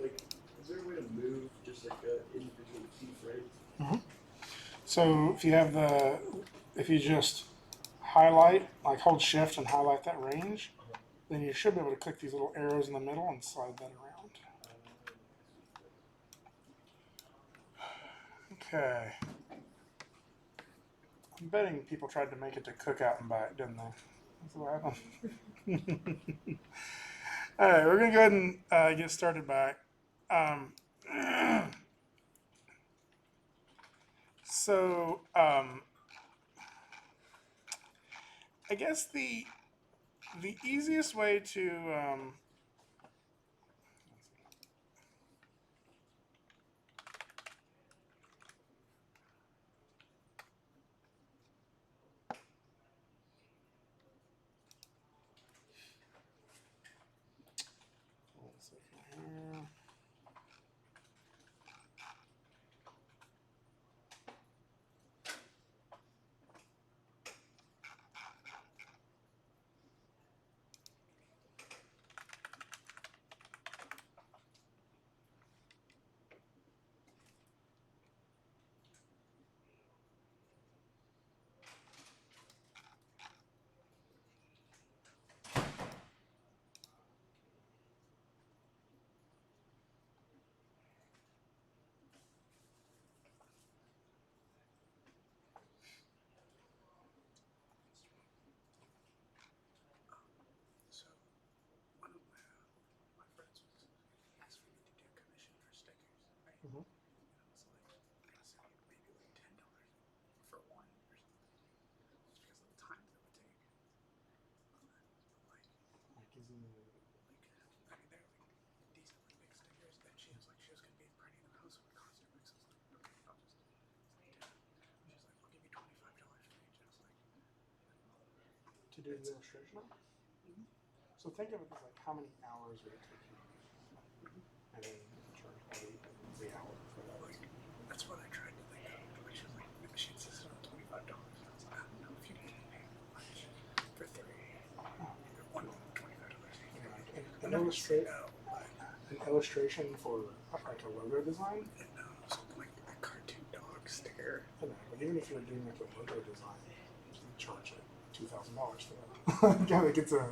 like, is there a way to move just like an individual key frame? So if you just highlight, like hold shift and highlight that range, then you should be able to click these little arrows in the middle and slide that around. Okay. I'm betting people tried to make it to Cookout and back, didn't they? That's what happened. All right, we're going to go ahead and get started back. I guess the easiest way to hold on a second here. So one of my friends was asked for me to do commission for stickers, right? Mhm. And I was like, I said maybe like $10 for one or something, just because of the time that it would take. Like, Like, is it- I mean, they're like decently big stickers. And she was like, she was gonna be printing them out, so it cost her. So I was like, okay, I'll just. It's like 10. She's like, I'll give you $25 for each. I was like, to do the illustration? So think of it as like how many hours would it take you? And then charge the hour for that. like, that's what I tried to think of. Like, she was like, she insisted on $25. I was like, I don't know if you can pay much for three. One $25. An illustration for like a logo design? And something like a cartoon dog sticker. But even if you're doing like a logo design, you charge like $2,000 for that. Yeah, like it's a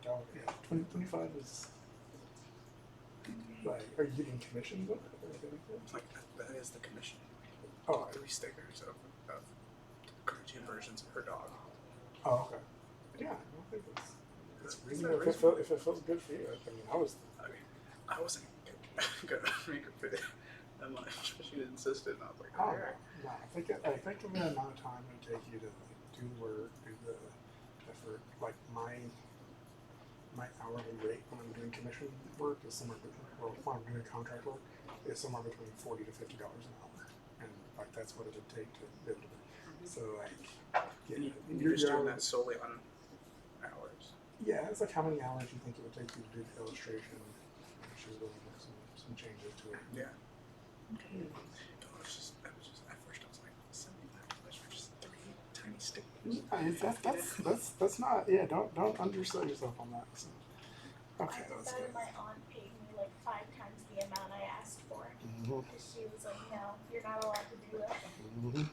dog. Yeah, 25 is like. Are you getting commissions on it? Like that is the commission. Oh, 3 stickers of cartoon versions of her dog. oh, okay. Yeah, I don't think it's reasonable. If it feels good for you, I mean, I wasn't gonna make her fit it that much, but she insisted, and I was like, oh, alright. no, I think of the amount of time it would take you to like, do the work, do the effort. Like my hourly rate when I'm doing commission work is somewhere between, well, when I'm doing contract work, is somewhere between $40 to $50 an hour, and like that's what it would take to be able to. So like, yeah, You're just doing that solely on hours. Yeah, it's like how many hours you think it would take you to do the illustration. She's willing to make some changes to it. Yeah. Okay. I was just at first I was like, $75 for just 3 tiny stickers. That's not. Yeah, don't undersell yourself on that. So. Okay, I let's decided go. my aunt paid me like 5 times the amount I asked for. Mm-hmm. She was like, no, you're not allowed to do that. Mm-hmm.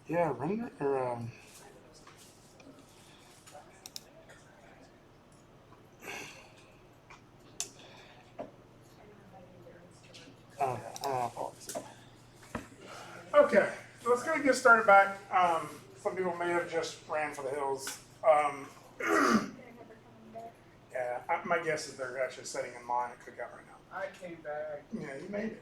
Yeah, render or Okay, so let's go get started back. Some people may have just ran for the hills. They're never coming back. Yeah, my guess is they're actually sitting in line at Cookout right now. I came back. Yeah, you made it.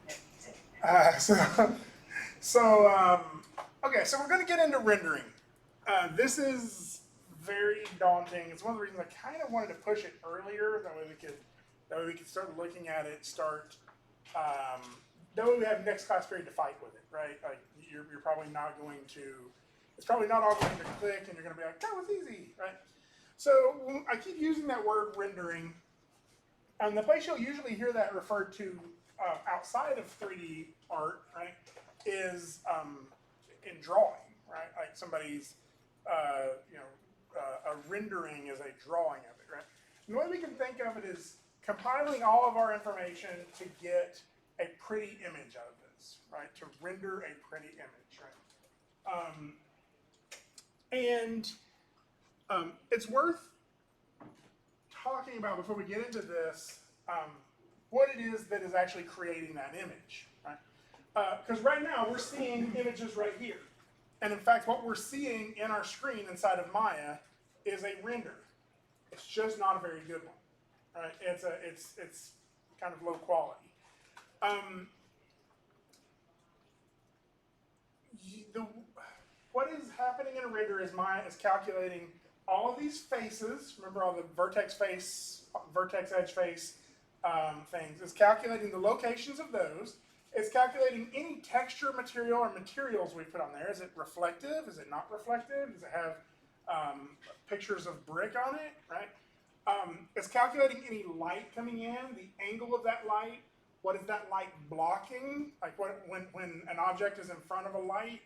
Okay, so we're going to get into rendering. This is very daunting. It's one of the reasons I kind of wanted to push it earlier. That way we could start looking at it. That way we have next class period to fight with it, right? Like you're probably not going to. It's probably not all going to click, and you're going to be like, that was easy, right? So I keep using that word rendering. And the place you'll usually hear that referred to outside of 3D art, right, is in drawing, right? Like somebody's, a rendering is a drawing of it, right? And the way we can think of it is compiling all of our information to get a pretty image out of this, right? To render a pretty image, right? It's worth talking about before we get into this what it is that is actually creating that image, right? Because right now we're seeing images right here. And in fact, what we're seeing in our screen inside of Maya is a render. It's just not a very good one, right? It's kind of low quality. What is happening in a render is Maya is calculating all of these faces. Remember all the vertex face, vertex edge face things. It's calculating the locations of those. It's calculating any texture, material, or materials we put on there. Is it reflective? Is it not reflective? Does it have pictures of brick on it? Right. It's calculating any light coming in, the angle of that light. What is that light blocking? Like when an object is in front of a light,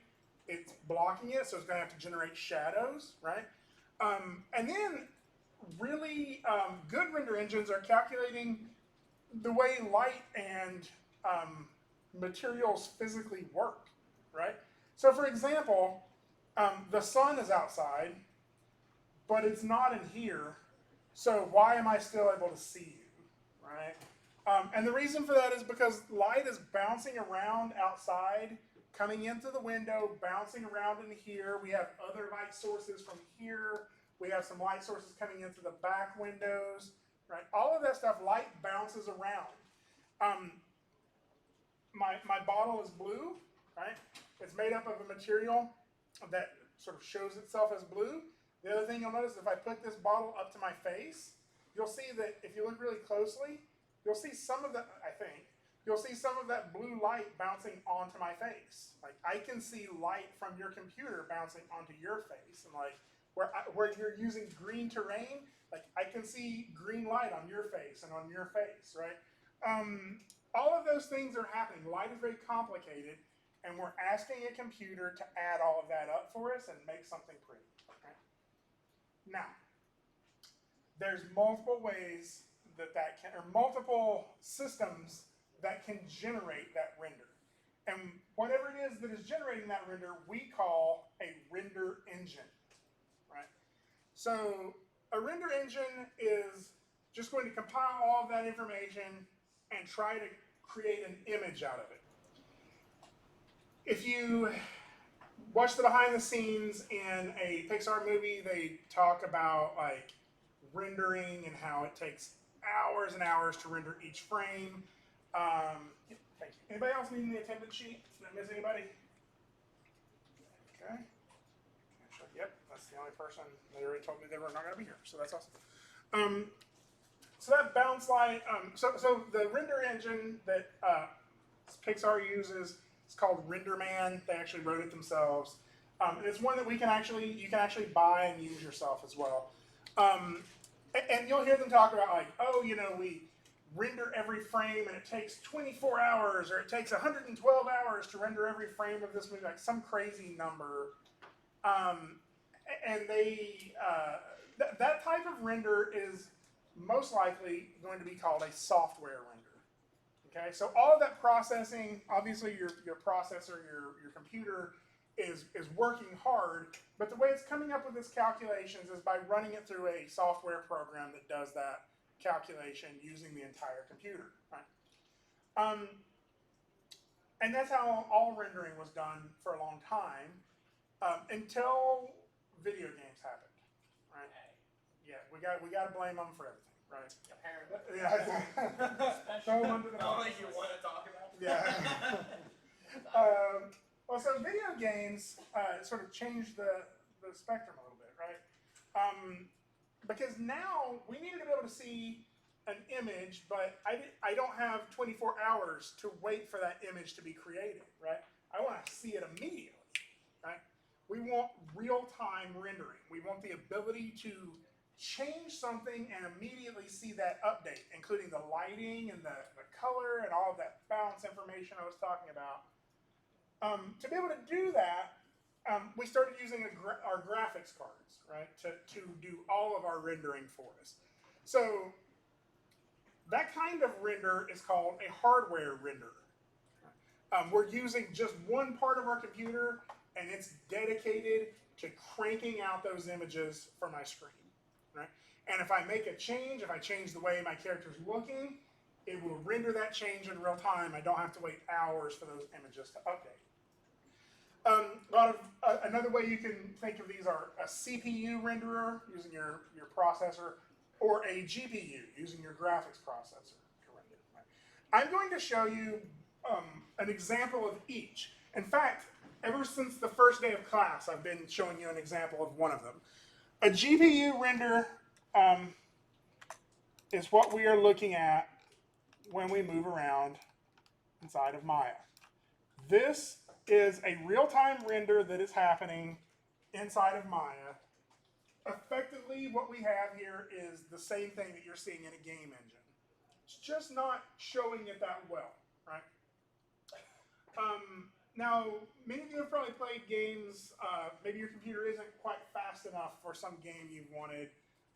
it's blocking it, so it's going to have to generate shadows, right? And then really good render engines are calculating the way light and materials physically work, right? So for example, the sun is outside, but it's not in here, so why am I still able to see you, right? And the reason for that is because light is bouncing around outside, coming into the window, bouncing around in here. We have other light sources from here. We have some light sources coming into the back windows, right? All of that stuff, light bounces around. My bottle is blue, right? It's made up of a material that sort of shows itself as blue. The other thing you'll notice is if I put this bottle up to my face, you'll see that if you look really closely, you'll see some of that, you'll see some of that blue light bouncing onto my face. Like I can see light from your computer bouncing onto your face. And like where you're using green terrain, like I can see green light on your face and on your face, right? All of those things are happening. Light is very complicated, and we're asking a computer to add all of that up for us and make something pretty. Okay? Now, there's multiple ways that can, or multiple systems that can generate that render. And whatever it is that is generating that render, we call a render engine, right? So a render engine is just going to compile all of that information and try to create an image out of it. If you watch the behind the scenes in a Pixar movie, they talk about like rendering and how it takes hours and hours to render each frame. Thank you. Anybody else need the attendance sheet? Did I miss anybody? Okay. Yep, that's the only person. They already told me they were not going to be here, so that's awesome. So that bounce light, so the render engine that Pixar uses is called RenderMan. They actually wrote it themselves. And it's one that you can actually buy and use yourself as well. And you'll hear them talk about like, oh, you know, we render every frame and it takes 24 hours or it takes 112 hours to render every frame of this movie, like some crazy number. And they, that type of render is most likely going to be called a software render. Okay, so all of that processing, obviously your processor, your computer is working hard, but the way it's coming up with its calculations is by running it through a software program that does that calculation using the entire computer. Right? And that's how all rendering was done for a long time until video games happened. Right? Yeah, we got to blame them for everything. Right. Apparently. Yeah. Throw them under the bus. Only you want to talk about. Yeah. Well, so video games sort of changed the spectrum a little bit, right? Because now we needed to be able to see an image, but I don't have 24 hours to wait for that image to be created, right? I want to see it immediately, right? We want real-time rendering. We want the ability to change something and immediately see that update, including the lighting and the color and all of that bounce information I was talking about. To be able to do that, we started using our graphics cards, right, to do all of our rendering for us. So That kind of render is called a hardware render. We're using just one part of our computer, and it's dedicated to cranking out those images for my screen. Right? And if I make a change, if I change the way my character's looking, it will render that change in real time. I don't have to wait hours for those images to update. Another way you can think of these are a CPU renderer using your processor, or a GPU using your graphics processor to render. I'm going to show you an example of each. In fact, ever since the first day of class, I've been showing you an example of one of them. A GPU render is what we are looking at when we move around inside of Maya. This is a real-time render that is happening inside of Maya. Effectively, what we have here is the same thing that you're seeing in a game engine. It's just not showing it that well, right? Now, many of you have probably played games. Maybe your computer isn't quite fast enough for some game you wanted,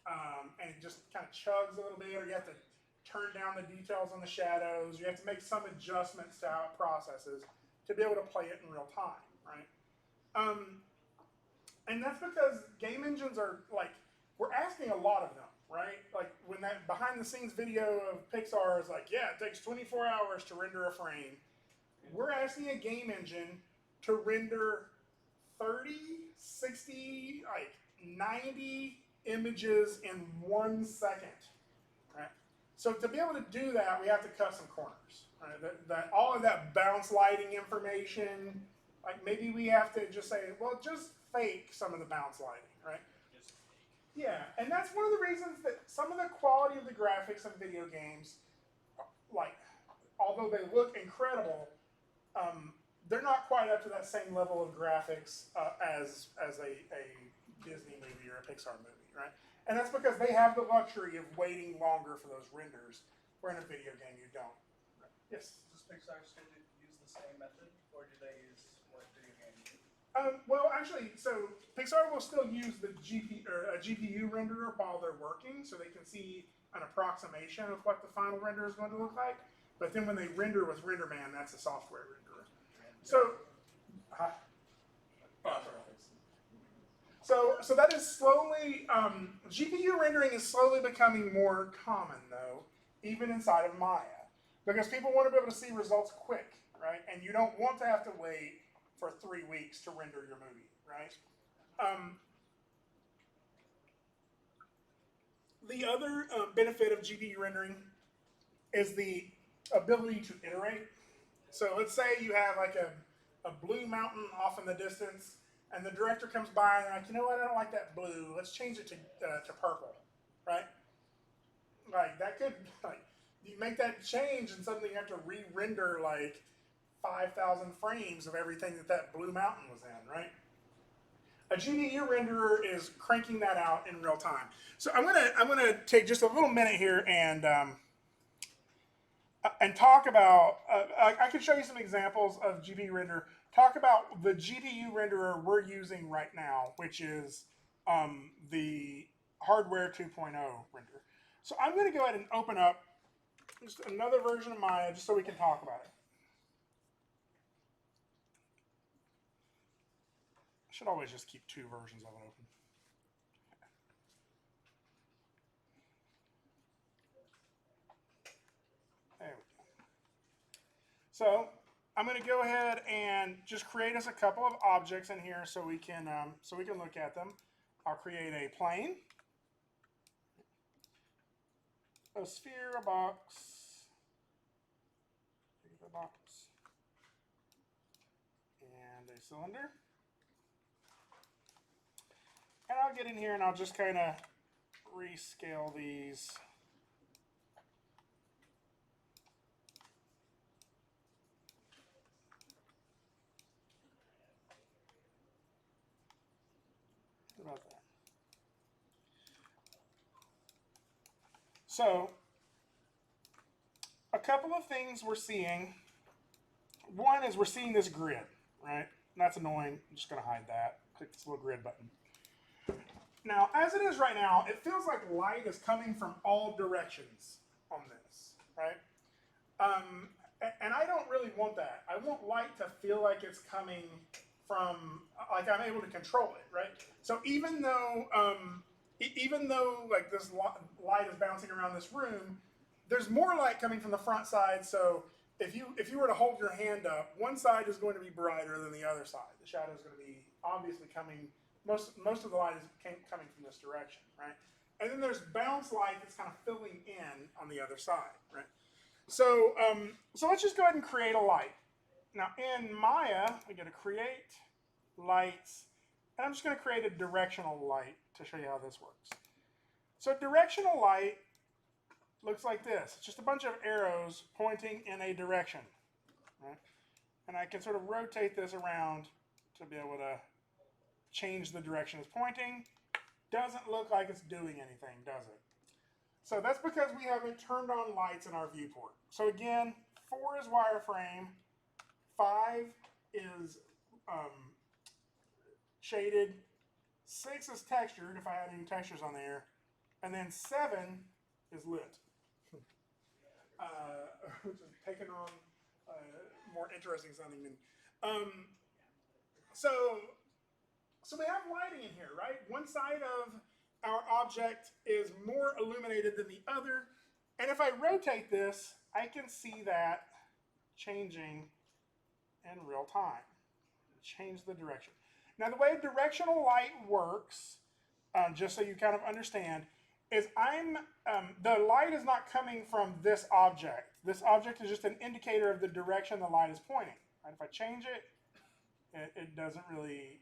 and it just kind of chugs a little bit, or you have to turn down the details on the shadows. You have to make some adjustments to how it processes to be able to play it in real time, right? And that's because game engines are like, we're asking a lot of them, right? Like when that behind the scenes video of Pixar is like, yeah, it takes 24 hours to render a frame. We're asking a game engine to render 30, 60, like 90 images in 1 second, right? So to be able to do that, we have to cut some corners, right? All of that bounce lighting information, like maybe we have to just say, well, just fake some of the bounce lighting, right? Yeah, and that's one of the reasons that some of the quality of the graphics of video games, like, although they look incredible, they're not quite up to that same level of graphics as a Disney movie or a Pixar movie, right? And that's because they have the luxury of waiting longer for those renders, where in a video game you don't. Right. Yes? Does Pixar still use the same method, or do they use what video games do? Well, actually, so Pixar will still use the GPU renderer while they're working, so they can see an approximation of what the final render is going to look like. But then when they render with RenderMan, that's a software renderer. So that is slowly, GPU rendering is slowly becoming more common, though, even inside of Maya, because people want to be able to see results quick, right? And you don't want to have to wait for 3 weeks to render your movie, right? The other benefit of GPU rendering is the ability to iterate. So let's say you have like a blue mountain off in the distance, and the director comes by and they're like, you know what, I don't like that blue. Let's change it to purple, right? Like that could, like, you make that change and suddenly you have to re-render like 5,000 frames of everything that blue mountain was in, right? A GPU renderer is cranking that out in real time. So I'm gonna take just a little minute here and talk about. I can show you some examples of GPU render. Talk about the GPU renderer we're using right now, which is the hardware 2.0 render. So I'm going to go ahead and open up just another version of Maya just so we can talk about it. I should always just keep 2 versions of it open. There we go. So I'm going to go ahead and just create us a couple of objects in here so we can look at them. I'll create a plane, a sphere, a box, and a cylinder. And I'll get in here and I'll just kind of rescale these. About that. So, a couple of things we're seeing. One is we're seeing this grid, right? That's annoying. I'm just going to hide that. Click this little grid button. Now, as it is right now, it feels like light is coming from all directions on this, right? And I don't really want that. I want light to feel like it's coming from, like I'm able to control it, right? So even though like this light is bouncing around this room, there's more light coming from the front side. So if you were to hold your hand up, one side is going to be brighter than the other side. The shadow is going to be obviously coming. Most of the light is coming from this direction, right? And then there's bounce light that's kind of filling in on the other side, right? So so let's just go ahead and create a light. Now in Maya, we go to create lights, and I'm just going to create a directional light to show you how this works. So directional light looks like this. It's just a bunch of arrows pointing in a direction, right? And I can sort of rotate this around to be able to change the direction it's pointing. Doesn't look like it's doing anything, does it? So that's because we haven't turned on lights in our viewport. So again, 4 is wireframe, 5 is shaded, 6 is textured if I had any textures on there, and then 7 is lit. Which is taking on more interesting sounding than. So we have lighting in here, right? One side of our object is more illuminated than the other. And if I rotate this, I can see that changing in real time. Change the direction. Now the way directional light works, just so you kind of understand, is the light is not coming from this object. This object is just an indicator of the direction the light is pointing. Right? If I change it, it doesn't really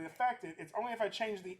affect it. It's only if I change the